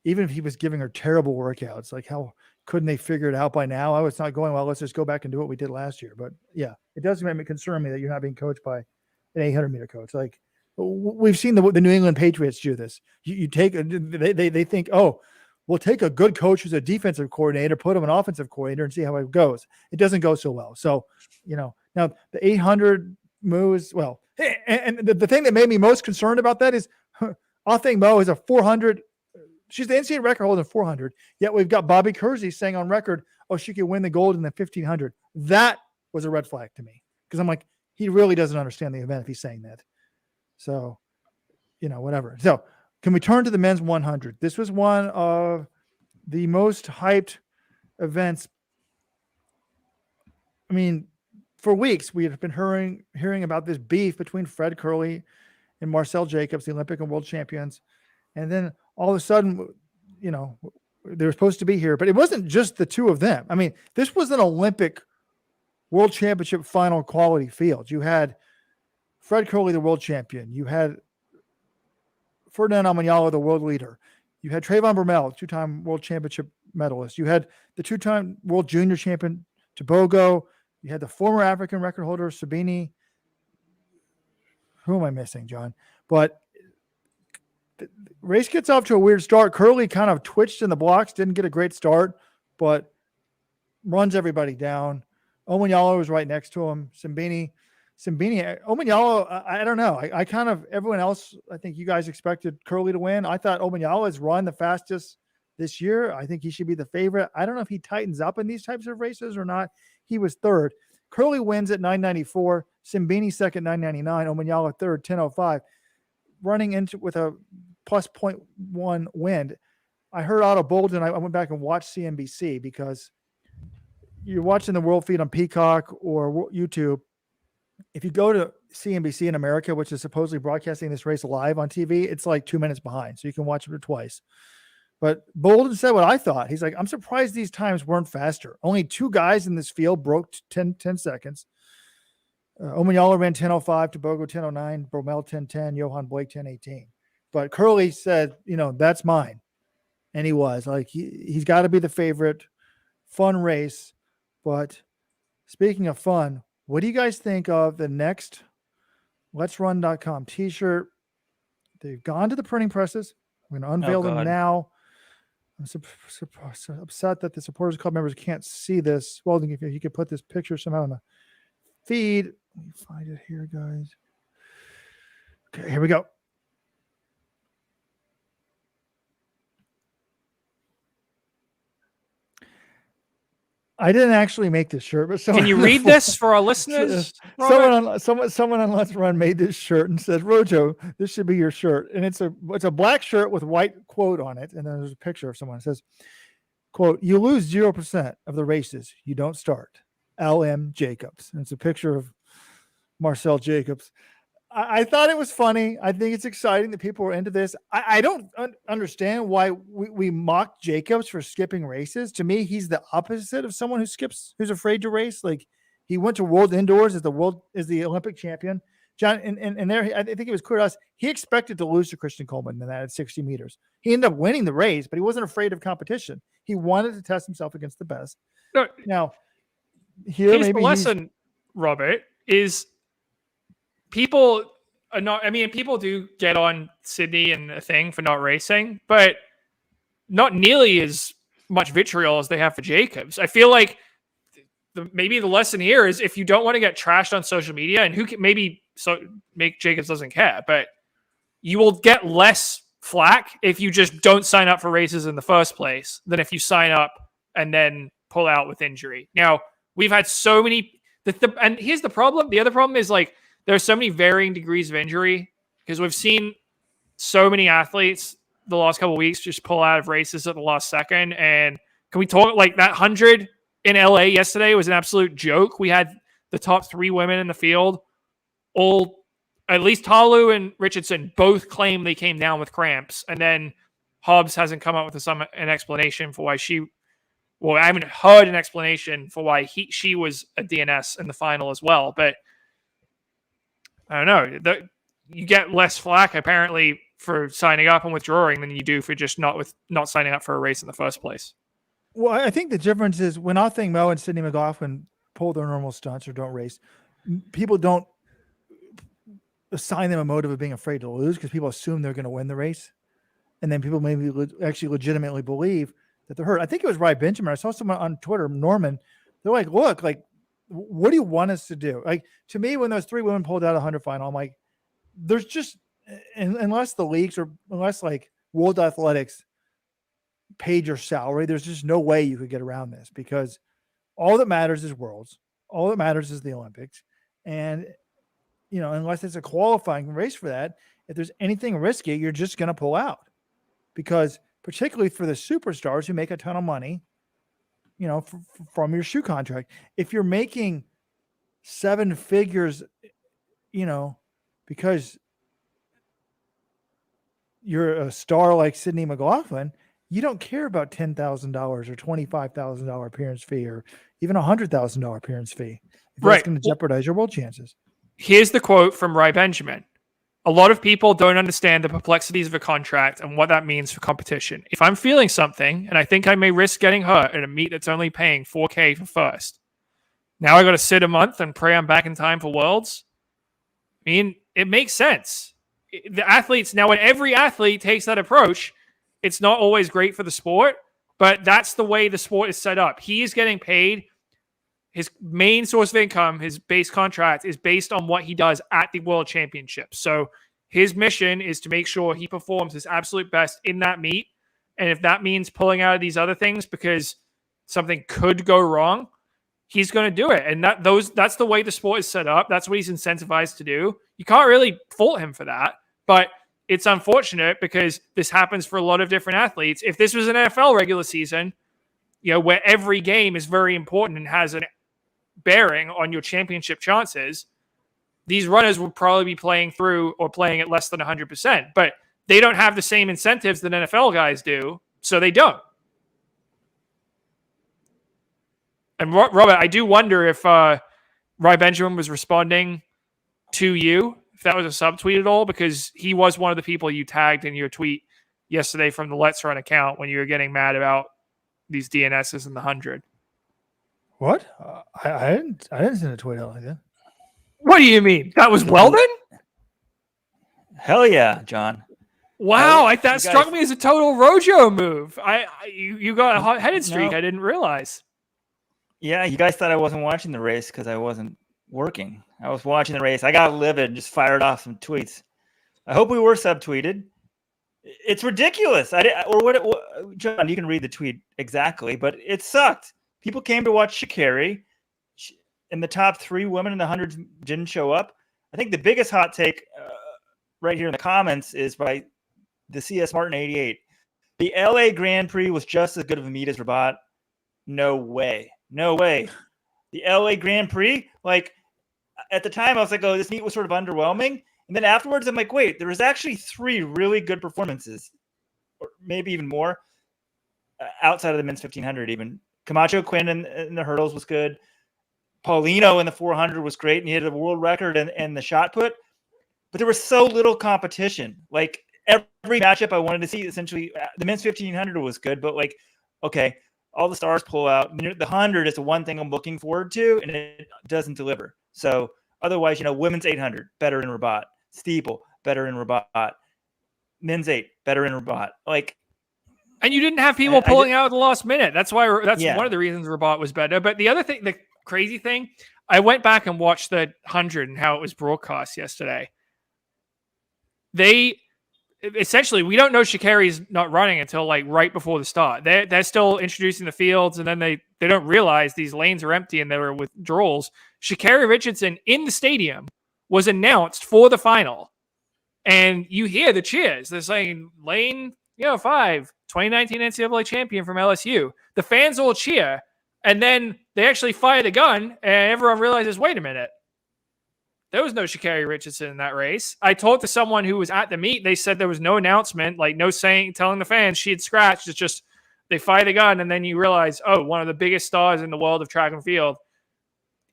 even if he was giving her terrible workouts, like how couldn't they figure it out by now? Oh, it's not going well. Let's just go back and do what we did last year. But yeah, it does concern me that you're not being coached by an 800-meter coach. Like we've seen the New England Patriots do this. You take they think, oh, we'll take a good coach who's a defensive coordinator, put him an offensive coordinator, and see how it goes. It doesn't go so well. So now the 800 moves well, and the thing that made me most concerned about that is I think Mo is a 400. She's the NCAA record holder in 400. Yet we've got Bobby Kersey saying on record, "Oh, she could win the gold in the 1500." That was a red flag to me because I'm like, he really doesn't understand the event if he's saying that. So, whatever. So, can we turn to the men's 100? This was one of the most hyped events. For weeks we had been hearing about this beef between Fred Kerley and Marcel Jacobs, the Olympic and world champions, and then all of a sudden, they were supposed to be here, but it wasn't just the two of them. This was an Olympic world championship final quality field. You had Fred Kerley, the world champion. You had Ferdinand Amanyala, the world leader. You had Trayvon Bromell, two-time world championship medalist. You had the two-time world junior champion, Tobogo. You had the former African record holder, Sabini. Who am I missing, John? But the race gets off to a weird start. Kerley kind of twitched in the blocks, didn't get a great start, but runs everybody down. Omanyala was right next to him. Sabini, Omanyala, I don't know. I kind of, everyone else, I think you guys expected Kerley to win. I thought Omanyala's run the fastest this year. I think he should be the favorite. I don't know if he tightens up in these types of races or not. He was third. Kerley wins at 994. Simbini second, 999. Omanyala third, 1005. Running into with a plus 0.1 wind. I heard Otto Bolden. I went back and watched CNBC because you're watching the world feed on Peacock or YouTube. If you go to CNBC in America, which is supposedly broadcasting this race live on TV, it's like 2 minutes behind. So you can watch it twice. But Bolden said what I thought. He's like, I'm surprised these times weren't faster. Only two guys in this field broke 10 seconds. Omanyala ran 10:05, Tobogo 10:09, Bromell 10:10, Johan Blake 10:18. But Kerley said, that's mine. And he was like, he's got to be the favorite. Fun race. But speaking of fun, what do you guys think of the next Let'sRun.com t-shirt. They've gone to the printing presses. I'm going to unveil them now. I'm upset that the Supporters Club members can't see this. Well, if you could put this picture somehow in the feed. Let me find it here, guys. Okay, here we go. I didn't actually make this shirt, but can you read this for our listeners? Someone on Let's Run made this shirt and says, "Rojo, this should be your shirt." And it's a black shirt with white quote on it, and then there's a picture of someone. It says, "Quote: You lose 0% of the races you don't start." L.M. Jacobs. And it's a picture of Marcel Jacobs. I thought it was funny. I think it's exciting that people are into this. I don't understand why we mock Jacobs for skipping races. To me, he's the opposite of someone who's afraid to race. Like, he went to World Indoors as the Olympic champion. John, and there, I think it was clear to us, he expected to lose to Christian Coleman in that at 60 meters. He ended up winning the race, but he wasn't afraid of competition. He wanted to test himself against the best. No, now, here's the lesson, Robert, is people are not, I mean, people do get on Sydney and the thing for not racing, but not nearly as much vitriol as they have for Jacobs. I feel like maybe the lesson here is, if you don't want to get trashed on social media, and make Jacobs doesn't care, but you will get less flack if you just don't sign up for races in the first place than if you sign up and then pull out with injury. Now, we've had so many, and here's the problem. The other problem is, like, there are so many varying degrees of injury, because we've seen so many athletes the last couple of weeks just pull out of races at the last second. And can we talk, like, that 100 in LA yesterday was an absolute joke. We had the top 3 women in the field, all, at least Talu and Richardson, both claim they came down with cramps. And then Hobbs hasn't come up with an explanation for why I haven't heard an explanation for why she was a DNS in the final as well. But I don't know. You get less flack apparently for signing up and withdrawing than you do for just not signing up for a race in the first place. Well, I think the difference is, when I think Mo and Sydney McLaughlin pull their normal stunts or don't race, people don't assign them a motive of being afraid to lose, because people assume they're going to win the race. And then people maybe actually legitimately believe that they're hurt. I think it was Ryan Benjamin. I saw someone on Twitter, Norman. They're like, look, like, what do you want us to do? Like, to me, when those 3 women pulled out a 100 final, I'm like, there's just, unless the leagues, or unless like World Athletics paid your salary, there's just no way you could get around this, because all that matters is Worlds. All that matters is the Olympics. And, you know, unless it's a qualifying race for that, if there's anything risky, you're just going to pull out, because particularly for the superstars who make a ton of money, you know, from your shoe contract. If you're making 7 figures, you know, because you're a star like Sydney McLaughlin, you don't care about $10,000 or $25,000 appearance fee, or even $100,000 appearance fee. If that's going to jeopardize your world chances. Here's the quote from Rai Benjamin. A lot of people don't understand the perplexities of a contract and what that means for competition. If I'm feeling something and I think I may risk getting hurt at a meet that's only paying $4,000 for first, now I got to sit a month and pray I'm back in time for Worlds. I mean, it makes sense. The athletes, now when every athlete takes that approach, it's not always great for the sport, but that's the way the sport is set up. He is getting paid. His main source of income, his base contract, is based on what he does at the World Championships. So his mission is to make sure he performs his absolute best in that meet. And if that means pulling out of these other things because something could go wrong, he's going to do it. And that's the way the sport is set up. That's what he's incentivized to do. You can't really fault him for that. But it's unfortunate, because this happens for a lot of different athletes. If this was an NFL regular season, you know, where every game is very important and has an bearing on your championship chances, these runners would probably be playing through or playing at less than 100%. But they don't have the same incentives that NFL guys do, so they don't. And Robert, I do wonder if Rai Benjamin was responding to you, if that was a subtweet at all, because he was one of the people you tagged in your tweet yesterday from the Let's Run account when you were getting mad about these DNSs in the 100. What? I didn't send a tweet out like that. What do you mean? That was Weldon? Hell yeah, John. Wow, that you struck guys- me as a total Rojo move. You got a hot-headed streak. No. I didn't realize. Yeah, you guys thought I wasn't watching the race because I wasn't working. I was watching the race. I got livid and just fired off some tweets. I hope we were subtweeted. It's ridiculous. John, you can read the tweet exactly, but it sucked. People came to watch Sha'Carri, and the top 3 women in the hundreds didn't show up. I think the biggest hot take right here in the comments is by the CS Martin 88. The LA Grand Prix was just as good of a meet as Rabat. No way. No way. The LA Grand Prix, like at the time I was like, oh, this meet was sort of underwhelming. And then afterwards I'm like, wait, there was actually 3 really good performances, or maybe even more, outside of the men's 1500 even. Camacho Quinn in the hurdles was good. Paulino in the 400 was great, and he had a world record and the shot put. But there was so little competition. Like every matchup I wanted to see, essentially, the men's 1500 was good, but like, okay, all the stars pull out. The 100 is the one thing I'm looking forward to, and it doesn't deliver. So otherwise, women's 800, better in Rabat. Steeple, better in Rabat. Men's 8, better in Rabat. Like, and you didn't have people pulling out at the last minute. That's why. That's one of the reasons Rabat was better. But the other thing, the crazy thing, I went back and watched the 100 and how it was broadcast yesterday. They essentially, we don't know Sha'Carri's not running until like right before the start. They're still introducing the fields, and then they don't realize these lanes are empty and there are withdrawals. Sha'Carri Richardson in the stadium was announced for the final, and you hear the cheers. They're saying lane 5, 2019 NCAA champion from LSU. The fans all cheer, and then they actually fire the gun, and everyone realizes, wait a minute. There was no Sha'Carri Richardson in that race. I talked to someone who was at the meet. They said there was no announcement, like no telling the fans she had scratched. It's just they fire the gun, and then you realize, oh, one of the biggest stars in the world of track and field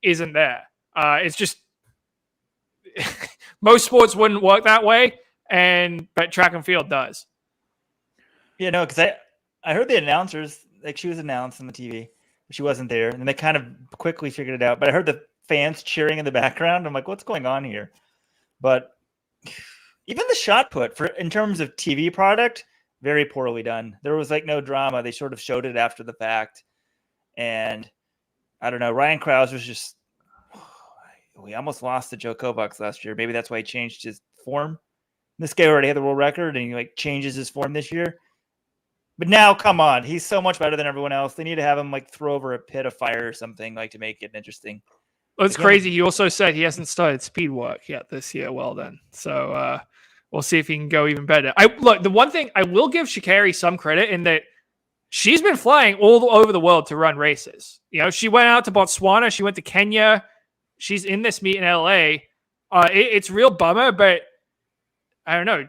isn't there. It's just most sports wouldn't work that way, but track and field does. Yeah, no, because I heard the announcers, like she was announced on the TV, but she wasn't there, and they kind of quickly figured it out. But I heard the fans cheering in the background. I'm like, what's going on here? But even the shot put in terms of TV product, very poorly done. There was like no drama. They sort of showed it after the fact. And I don't know, Ryan Krause was just, we almost lost to Joe Kovacs last year. Maybe that's why he changed his form. This guy already had the world record, and he like changes his form this year. But now, come on, he's so much better than everyone else. They need to have him like throw over a pit of fire or something, like to make it interesting. Well, it's crazy. He also said he hasn't started speed work yet this year. Well, then, so we'll see if he can go even better. The one thing I will give Sha'Carri some credit in that she's been flying all over the world to run races. She went out to Botswana. She went to Kenya. She's in this meet in LA. It's real bummer, but I don't know.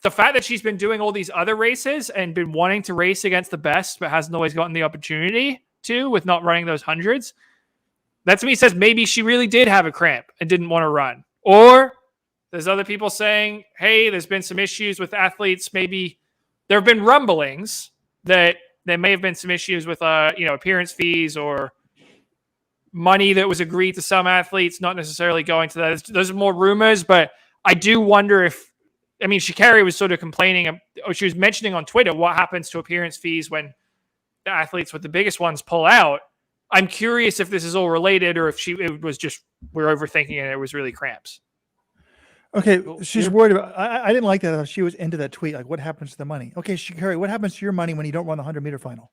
The fact that she's been doing all these other races and been wanting to race against the best, but hasn't always gotten the opportunity to with not running those hundreds. That to me says maybe she really did have a cramp and didn't want to run. Or there's other people saying, hey, there's been some issues with athletes. Maybe there have been rumblings that there may have been some issues with appearance fees or money that was agreed to some athletes, not necessarily going to that. Those are more rumors, but I do wonder if, Sha'Carri was sort of complaining, or she was mentioning on Twitter what happens to appearance fees when the athletes with the biggest ones pull out. I'm curious if this is all related or if it was just we're overthinking it. It was really cramps. Okay, she's worried about. I didn't like that. She was into that tweet. Like, what happens to the money? Okay, Sha'Carri, what happens to your money when you don't run the 100-meter final?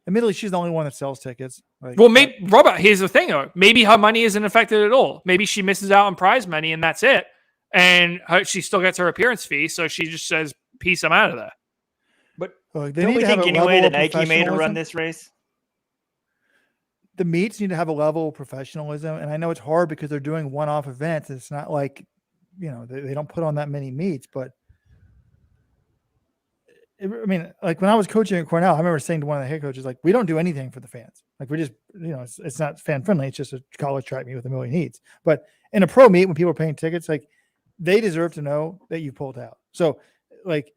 Admittedly, she's the only one that sells tickets. Maybe Robert. Here's the thing, though. Maybe her money isn't affected at all. Maybe she misses out on prize money and that's it. And she still gets her appearance fee, so she just says, "Peace, I'm out of there." But they don't need we to have think a anyway level that of Nike made her run this race? The meets need to have a level of professionalism, and I know it's hard because they're doing one-off events. It's not like, they don't put on that many meets, but like when I was coaching at Cornell, I remember saying to one of the head coaches, like, we don't do anything for the fans. Like, we just, it's not fan friendly. It's just a college track meet with a million heats. But in a pro meet, when people are paying tickets, like, they deserve to know that you pulled out. So, like,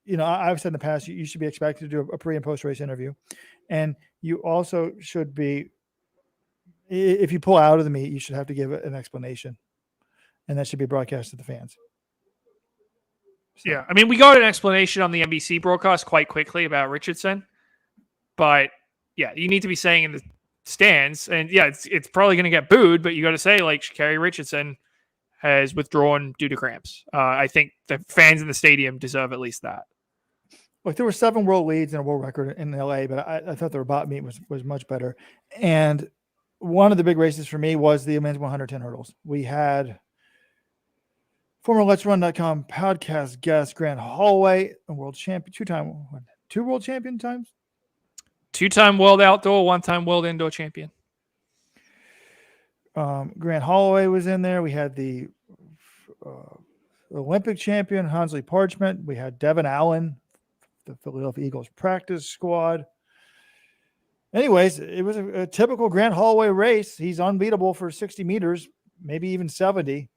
I've said in the past, you should be expected to do a pre and post race interview. And you also should be, if you pull out of the meet, you should have to give an explanation. And that should be broadcast to the fans. So. Yeah, I mean, we got an explanation on the NBC broadcast quite quickly about Richardson, but yeah, you need to be saying in the stands, and yeah, it's probably going to get booed, but you got to say like Sha'Carri Richardson has withdrawn due to cramps. I think the fans in the stadium deserve at least that. Like there were 7 world leads and a world record in LA, but I thought the Rabat meet was much better. And one of the big races for me was the men's 110 hurdles. We had former Let'sRun.com podcast guest Grant Holloway, a world champion, two world champion times, 2-time world outdoor, 1-time world indoor champion. Grant Holloway was in there. We had the Olympic champion Hansley Parchment. We had Devin Allen, the Philadelphia Eagles practice squad. Anyways, it was a typical Grant Holloway race. He's unbeatable for 60 meters, maybe even 70.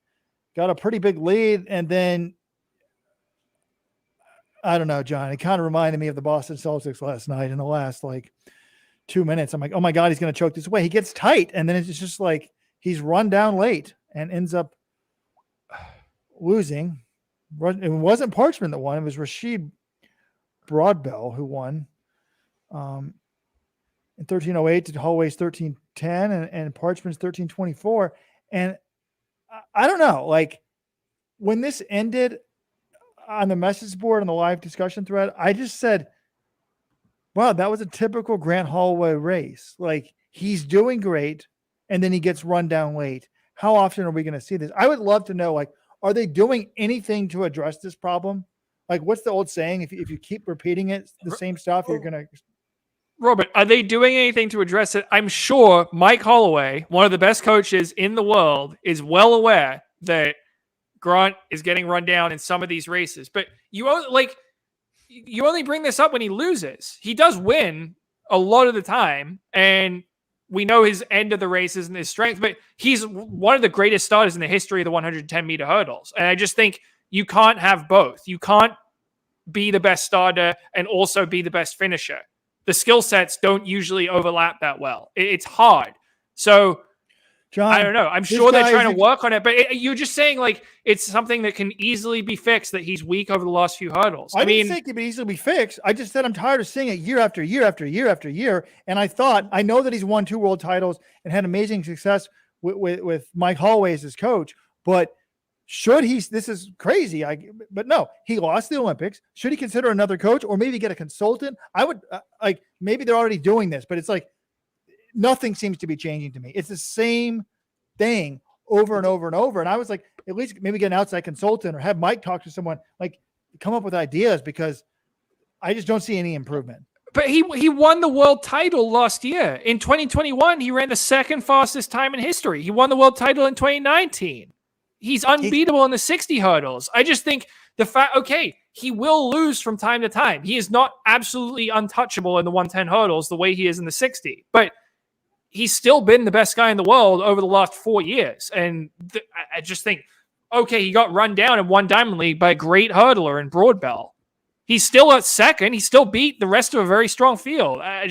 Got a pretty big lead, and then I don't know, John. It kind of reminded me of the Boston Celtics last night in the last 2 minutes. I'm like, oh my God, he's going to choke this away. He gets tight, and then it's just like he's run down late and ends up losing. It wasn't Parchment that won. It was Rashid Broadbell who won in 13:08 to Holloway's 13:10 and Parchment's 13:24. And I don't know, when this ended on the message board on the live discussion thread, I just said, wow, that was a typical Grant Holloway race. He's doing great, and then he gets run down late. How often are we going to see this? I would love to know, are they doing anything to address this problem? What's the old saying? If you keep repeating it, the same stuff, you're going to... Robert, are they doing anything to address it? I'm sure Mike Holloway, one of the best coaches in the world, is well aware that Grant is getting run down in some of these races. But you only bring this up when he loses. He does win a lot of the time, and we know his end of the races and his strength, but he's one of the greatest starters in the history of the 110-meter hurdles. And I just think you can't have both. You can't be the best starter and also be the best finisher. The skill sets don't usually overlap that well. It's hard. So, John, I don't know. I'm sure they're trying to work on it, but you're just saying it's something that can easily be fixed, that he's weak over the last few hurdles. I didn't think it could easily be fixed. I just said I'm tired of seeing it year after year after year after year. And I know that he's won 2 world titles and had amazing success with Mike Holloway as his coach, but this is crazy. But no, he lost the Olympics. Should he consider another coach or maybe get a consultant? I would maybe they're already doing this, but it's nothing seems to be changing to me. It's the same thing over and over and over. And I was at least maybe get an outside consultant or have Mike talk to someone, come up with ideas, because I just don't see any improvement. But he won the world title last year. In 2021, he ran the second fastest time in history. He won the world title in 2019. He's unbeatable in the 60 hurdles. I just think he will lose from time to time. He is not absolutely untouchable in the 110 hurdles the way he is in the 60, but he's still been the best guy in the world over the last 4 years. And I just think, he got run down in one Diamond League by a great hurdler in Broadbell. He's still at second. He still beat the rest of a very strong field. I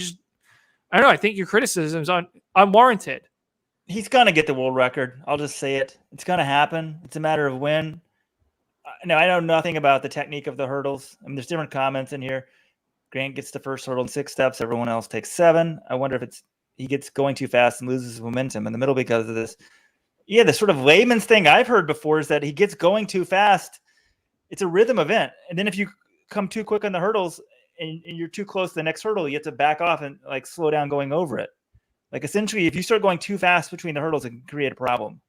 don't know. I think your criticism is unwarranted. He's going to get the world record. I'll just say it. It's going to happen. It's a matter of when. Now, I know nothing about the technique of the hurdles. I mean, there's different comments in here. Grant gets the first hurdle in 6 steps. Everyone else takes 7. I wonder if he gets going too fast and loses momentum in the middle because of this. Yeah, the sort of layman's thing I've heard before is that he gets going too fast. It's a rhythm event. And then if you come too quick on the hurdles and you're too close to the next hurdle, you have to back off and slow down going over it. Essentially, if you start going too fast between the hurdles, it can create a problem.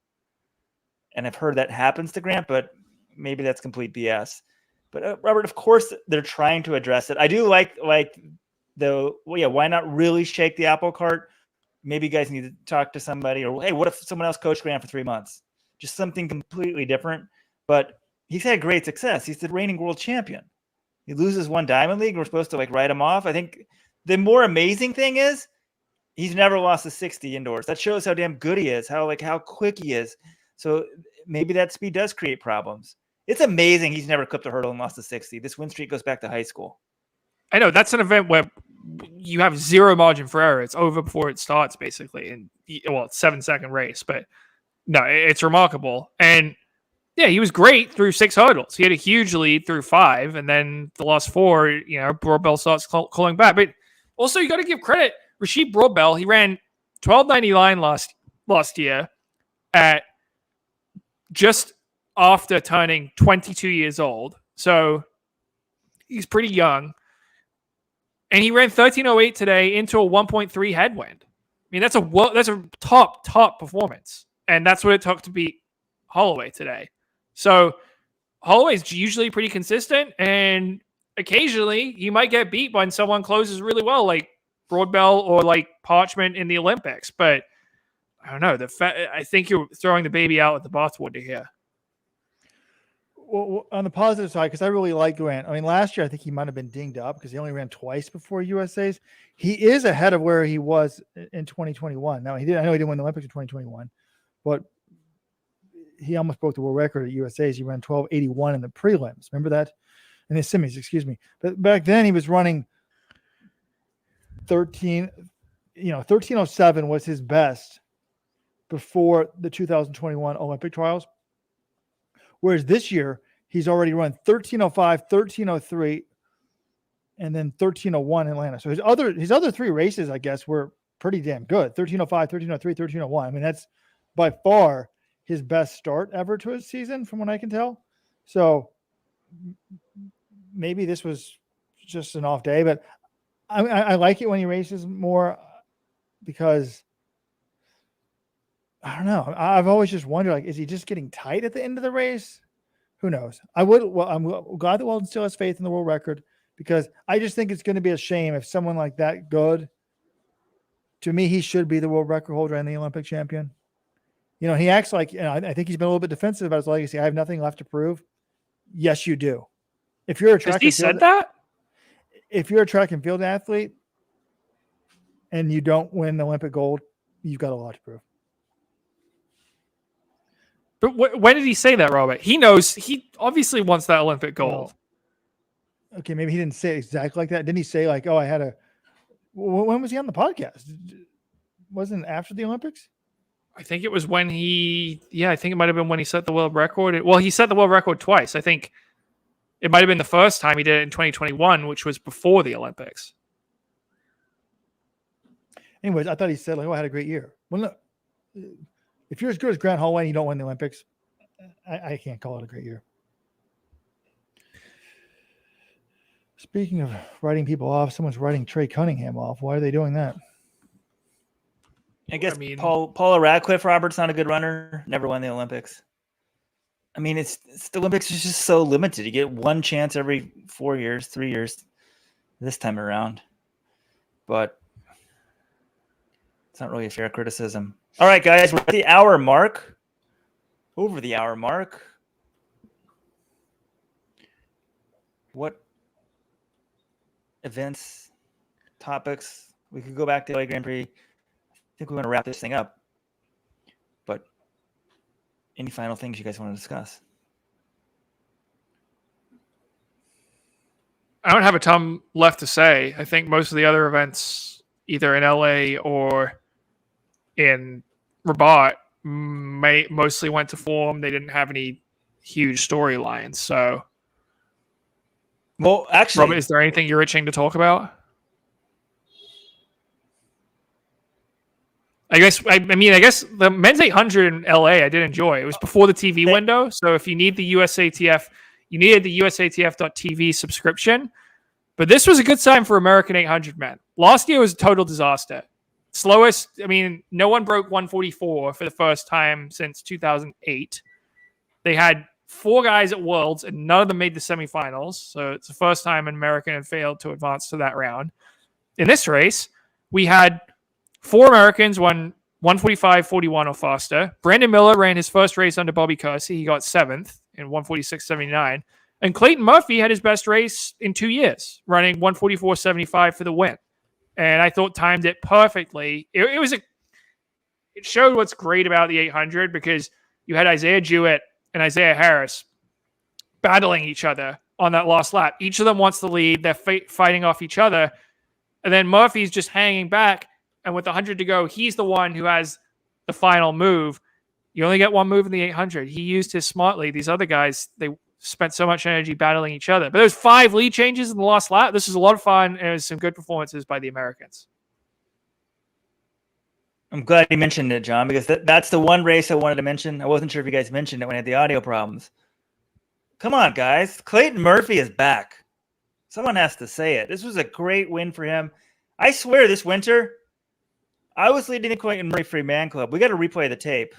And I've heard that happens to Grant, but maybe that's complete BS. But Robert, of course, they're trying to address it. I do why not really shake the apple cart? Maybe you guys need to talk to somebody, or hey, what if someone else coached Grant for 3 months? Just something completely different. But he's had great success. He's the reigning world champion. He loses 1 Diamond League. We're supposed to write him off. I think the more amazing thing is, he's never lost a 60 indoors. That shows how damn good he is, how quick he is. So maybe that speed does create problems. It's amazing he's never clipped a hurdle and lost a 60. This win streak goes back to high school. I know that's an event where you have zero margin for error. It's over before it starts, basically. And it's 7-second race, but no, it's remarkable. And Yeah, he was great through 6 hurdles. He had a huge lead through 5, and then the last 4, Broadbell starts calling back. But also, you got to give credit. Rashid Broadbell, he ran 12.99 last year at just after turning 22 years old. So he's pretty young. And he ran 13.08 today into a 1.3 headwind. I mean, that's a top performance. And that's what it took to beat Holloway today. So Holloway's usually pretty consistent, and occasionally you might get beat when someone closes really well, like Broadbell or like Parchment in the Olympics. But I don't know. I think you're throwing the baby out with the bathwater here. Well, on the positive side, because I really like Grant. I mean, last year I think he might have been dinged up because he only ran twice before USA's. He is ahead of where he was in 2021. Now I know he didn't win the Olympics in 2021, but he almost broke the world record at USA's. He ran 12.81 in the prelims. Remember that? In the semis, excuse me. But back then he was running 1307 was his best before the 2021 Olympic trials. Whereas this year he's already run 1305, 1303, and then 1301 in Atlanta. So his other 3 races, I guess, were pretty damn good. 1305, 1303, 1301. I mean, that's by far his best start ever to his season, from what I can tell. So maybe this was just an off day, but I like it when he races more because I don't know. I've always just wondered, like, is he just getting tight at the end of the race? Who knows? I'm glad that Weldon still has faith in the world record, because I just think it's going to be a shame if someone like that good, to me, he should be the world record holder and the Olympic champion. He acts like, I think he's been a little bit defensive about his legacy. I have nothing left to prove. Yes, you do. If you're a track Has he said that? If you're a track and field athlete and you don't win the Olympic gold, you've got a lot to prove. But when did he say that, Robert? He knows. He obviously wants that Olympic gold. Well, okay, maybe he didn't say it exactly like that. Didn't he say like, "Oh, I had a"? When was he on the podcast? Wasn't it after the Olympics? I think it was when I think it might have been when he set the world record. Well, he set the world record twice. I think it might have been the first time he did it in 2021, which was before the Olympics. Anyways, I thought he said, like, "Oh, I had a great year." Well, no. If you're as good as Grant Holloway and you don't win the Olympics, I can't call it a great year. Speaking of writing people off, someone's writing Trey Cunningham off. Why are they doing that? I guess Paula Radcliffe Roberts not a good runner. Never won the Olympics. I mean, it's the Olympics is just so limited. You get one chance every 4 years, 3 years this time around. But it's not really a fair criticism. All right, guys, we're at the hour mark. Over the hour mark. What events, topics? We could go back to the LA Grand Prix. I think we want to wrap this thing up. But any final things you guys want to discuss? I don't have a ton left to say. I think most of the other events, either in LA or in Rabat, mostly went to form. They didn't have any huge storylines. So, well, actually, Robert, is there anything you're itching to talk about? I guess the men's 800 in LA I did enjoy. It was before the TV window, so if you need the USATF, you needed the USATF.tv subscription. But this was a good sign for American 800 men. Last year was a total disaster. Slowest, no one broke 144 for the first time since 2008. They had 4 guys at Worlds, and none of them made the semifinals. So it's the first time an American had failed to advance to that round. In this race, we had 4 Americans won 145.41 or faster. Brandon Miller ran his first race under Bobby Kersey. He got 7th in 146.79. And Clayton Murphy had his best race in 2 years, running 144.75 for the win. And I thought timed it perfectly. It showed what's great about the 800, because you had Isaiah Jewett and Isaiah Harris battling each other on that last lap. Each of them wants the lead. They're fighting off each other. And then Murphy's just hanging back. And with 100 to go, he's the one who has the final move. You only get one move in the 800. He used his smartly. These other guys, they spent so much energy battling each other. But there's 5 lead changes in the last lap. This was a lot of fun, and it was some good performances by the Americans. I'm glad you mentioned it, John, because that's the one race I wanted to mention. I wasn't sure if you guys mentioned it when I had the audio problems. Come on, guys. Clayton Murphy is back. Someone has to say it. This was a great win for him. I swear this winter, I was leading the Clayton Murphy Man Club. We got to replay the tape.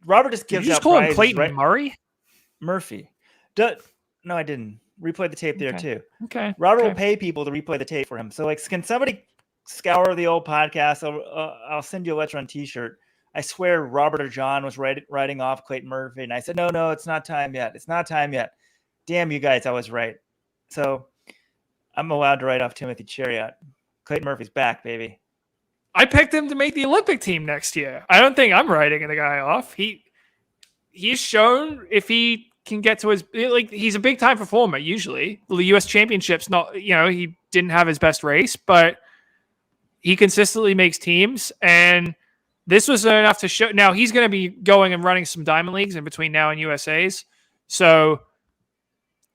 Robert just gives Did you just out call him prizes, Clayton right? Murray? Murphy. No, I didn't. Replay the tape there too. Okay. Robert will pay people to replay the tape for him. So, like, can somebody scour the old podcast? I'll send you a Let's Run T-shirt. I swear Robert or John was writing off Clayton Murphy, and I said, no, it's not time yet. It's not time yet. Damn you guys, I was right. So I'm allowed to write off Timothy Chariot. Clayton Murphy's back, baby. I picked him to make the Olympic team next year. I don't think I'm writing the guy off. He's shown if he can get to his, like, he's a big time performer usually. The US Championship's not, he didn't have his best race, but he consistently makes teams, and this was enough to show. Now he's going to be going and running some Diamond Leagues in between now and USA's. So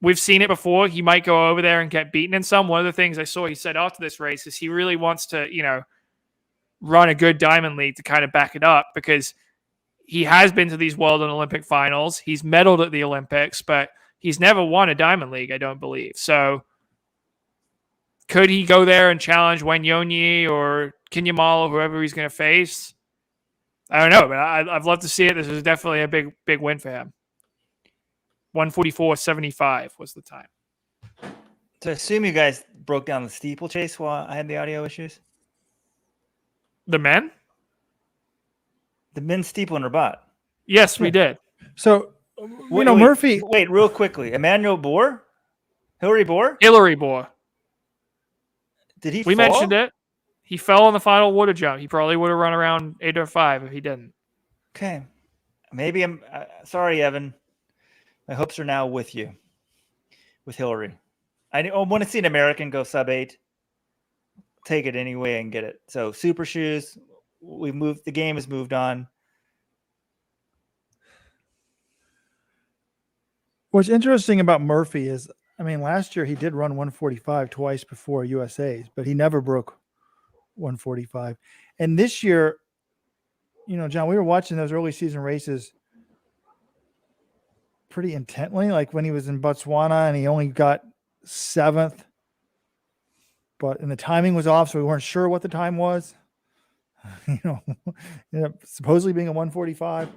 we've seen it before. He might go over there and get beaten in some. One of the things I saw he said after this race is he really wants to, run a good Diamond League to kind of back it up, because he has been to these World and Olympic finals. He's medaled at the Olympics, but he's never won a Diamond League, I don't believe. So could he go there and challenge Wanyonyi or Kinyamal or whoever he's going to face? I don't know, but I'd love to see it. This is definitely a big win for him. 1:44.75 was the time. So I assume you guys broke down the steeplechase while I had the audio issues? The men? The men's steeple in Rabat. Yes, we did. So, Murphy. Wait, real quickly. Emmanuel Bohr? Hillary Bohr? Hillary Bohr. Did he We fall? mentioned it. He fell on the final water jump. He probably would have run around 8:05 if he didn't. Okay. Maybe I'm sorry, Evan. My hopes are now with you, with Hillary. I want to see an American go sub-8. Take it anyway and get it. So super shoes. We moved. The game has moved on. What's interesting about Murphy is, last year he did run 145 twice before USA's, but he never broke 145. And this year, John, we were watching those early season races pretty intently, like when he was in Botswana and he only got 7th, and the timing was off, so we weren't sure what the time was. Supposedly being a 145.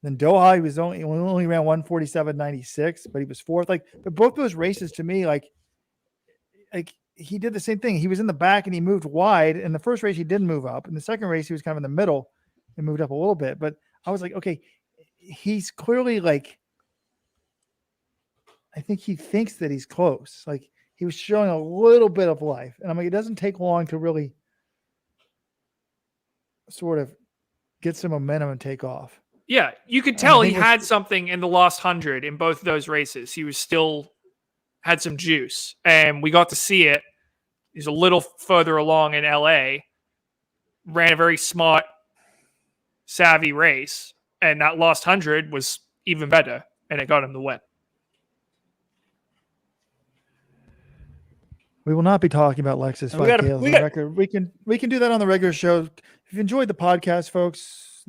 Then Doha, he only ran 147.96, but he was 4th. But both those races to me, like he did the same thing. He was in the back and he moved wide. In the first race, he didn't move up. In the second race, he was kind of in the middle and moved up a little bit. But I was like, okay, he's clearly I think he thinks that he's close. Like he was showing a little bit of life. And it doesn't take long to really sort of get some momentum and take off. Yeah, you could tell he had something in the last 100 in both of those races. He was still had some juice, and we got to see it. He's a little further along in LA, ran a very smart, savvy race, and that last 100 was even better, and it got him the win. We will not be talking about Lexus 5K on the record. We can do that on the regular show. If you enjoyed the podcast, folks,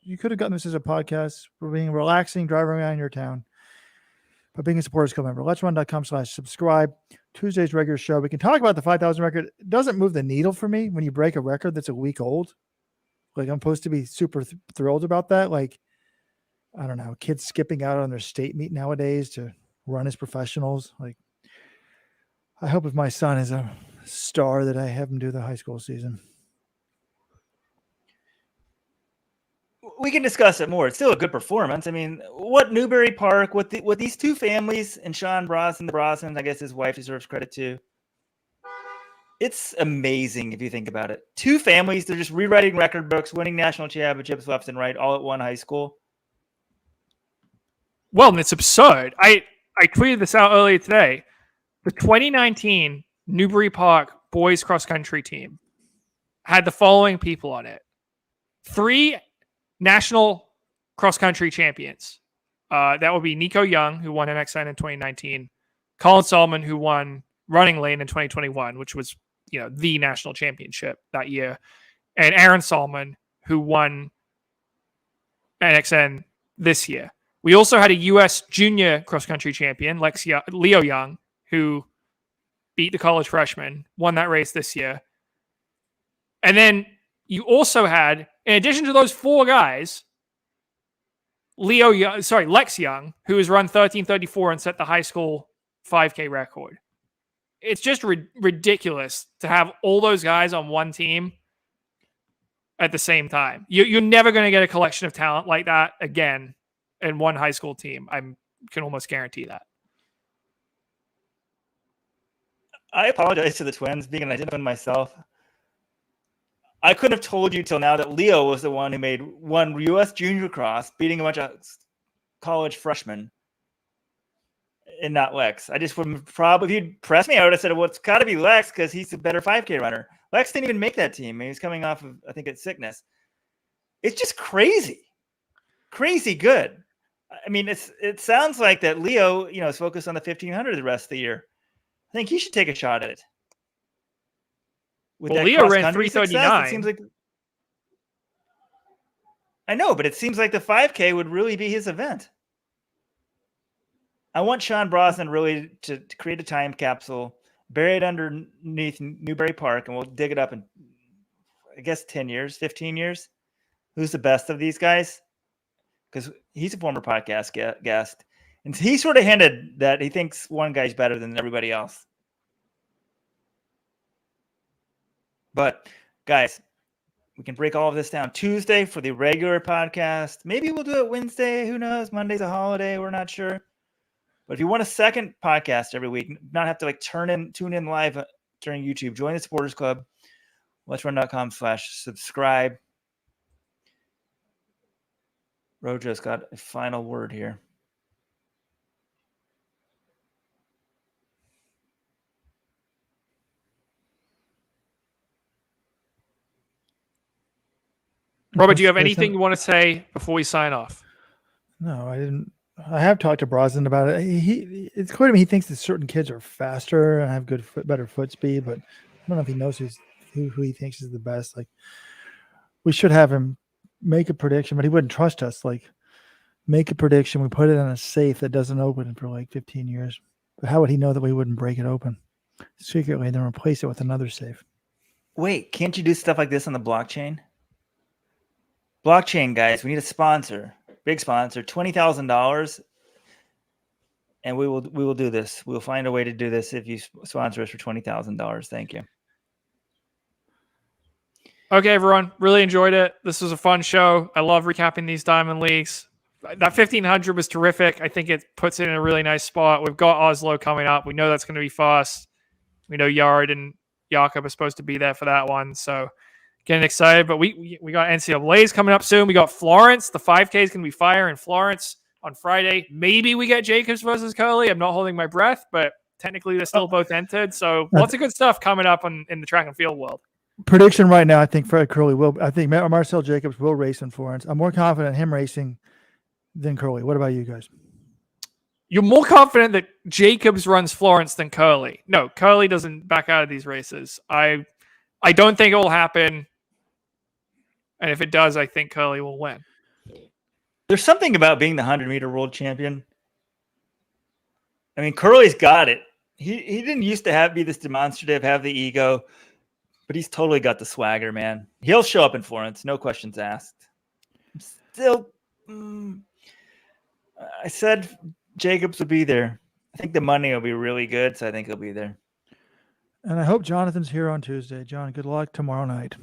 you could have gotten this as a podcast. We're being relaxing, driving around your town. But being a Supporters Club member, letsrun.com/subscribe. Tuesday's regular show. We can talk about the 5,000 record. It doesn't move the needle for me when you break a record that's a week old. I'm supposed to be super thrilled about that. I don't know, kids skipping out on their state meet nowadays to run as professionals. I hope if my son is a star that I have him do the high school season. We can discuss it more. It's still a good performance. What Newbury Park, what these two families and Sean Brosnan, the Brosnans, I guess his wife deserves credit too. It's amazing if you think about it. Two families, they're just rewriting record books, winning national championships left and right, all at one high school. Well, and it's absurd. I tweeted this out earlier today. The 2019 Newbury Park boys cross country team had the following people on it: 3 national cross-country champions. That would be Nico Young, who won MXN in 2019, Colin Solomon, who won Running Lane in 2021, which was, the national championship that year, and Aaron Solomon, who won NXN this year. We also had a U.S. junior cross-country champion, Leo Young, who beat the college freshman, won that race this year. And then you also had, in addition to those 4 guys, Lex Young, who has run 13:34 and set the high school 5K record. It's just ridiculous to have all those guys on one team at the same time. You're never going to get a collection of talent like that again in one high school team. I can almost guarantee that. I apologize to the twins, being an identified myself. I couldn't have told you till now that Leo was the one who won U.S. Junior Cross, beating a bunch of college freshmen, and not Lex. I just would probably, if you'd pressed me, I would have said, well, it's got to be Lex because he's a better 5K runner. Lex didn't even make that team. He was coming off of, I think, it's sickness. It's just crazy good. I mean, it sounds like that Leo, is focused on the 1500 the rest of the year. I think he should take a shot at it. Well, Leo ran 3:39. It seems like, I know, but it seems like the 5K would really be his event. I want Sean Brosnan really to create a time capsule, bury it underneath Newbury Park, and we'll dig it up in, I guess, 10 years, 15 years. Who's the best of these guys? Because he's a former podcast guest. And he sort of hinted that he thinks one guy's better than everybody else. But, guys, we can break all of this down. Tuesday for the regular podcast. Maybe we'll do it Wednesday. Who knows? Monday's a holiday. We're not sure. But if you want a second podcast every week, not have to tune in live during YouTube, join the Supporters Club. Let'sRun.com/subscribe. Rojo's got a final word here. Robert, do you have anything you want to say before we sign off? No, I didn't. I have talked to Brosnan about it. It's clear to me he thinks that certain kids are faster and have better foot speed, but I don't know if he knows who he thinks is the best. We should have him make a prediction, but he wouldn't trust us. Make a prediction. We put it in a safe that doesn't open for 15 years. But how would he know that we wouldn't break it open secretly and then replace it with another safe? Wait, can't you do stuff like this on the blockchain? Blockchain, guys, we need a sponsor, big sponsor, $20,000, and we will do this. We'll find a way to do this if you sponsor us for $20,000. Thank you. Okay, everyone, really enjoyed it. This was a fun show. I love recapping these Diamond Leagues. That 1500 was terrific. I think it puts it in a really nice spot. We've got Oslo coming up. We know that's going to be fast. We know Yared and Jakob are supposed to be there for that one, so getting excited. But we got NCAAs coming up soon. We got Florence. The 5K is going to be fire in Florence on Friday. Maybe we get Jacobs versus Curly. I'm not holding my breath, but technically they're still both entered. So lots of good stuff coming up in the track and field world. Prediction right now, I think Fred Curly will. I think Marcel Jacobs will race in Florence. I'm more confident in him racing than Curly. What about you guys? You're more confident that Jacobs runs Florence than Curly. No, Curly doesn't back out of these races. I don't think it will happen. And if it does, I think Curly will win. There's something about being the 100-meter world champion. I mean, Curly's got it. He didn't used to be this demonstrative, have the ego, but he's totally got the swagger, man. He'll show up in Florence, no questions asked. Still, I said Jacobs would be there. I think the money will be really good, so I think he'll be there. And I hope Jonathan's here on Tuesday. John, good luck tomorrow night.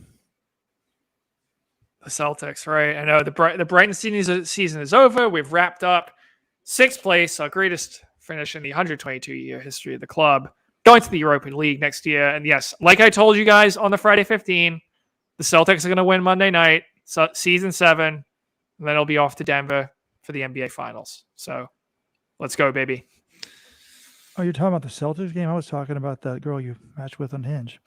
The Celtics, right? I know the Brighton season is over. We've wrapped up 6th place, our greatest finish in the 122-year history of the club. Going to the Europa League next year. And yes, like I told you guys on the Friday 15, the Celtics are going to win Monday night, so season 7, and then it'll be off to Denver for the NBA Finals. So let's go, baby. Oh, you're talking about the Celtics game? I was talking about that girl you matched with on Hinge.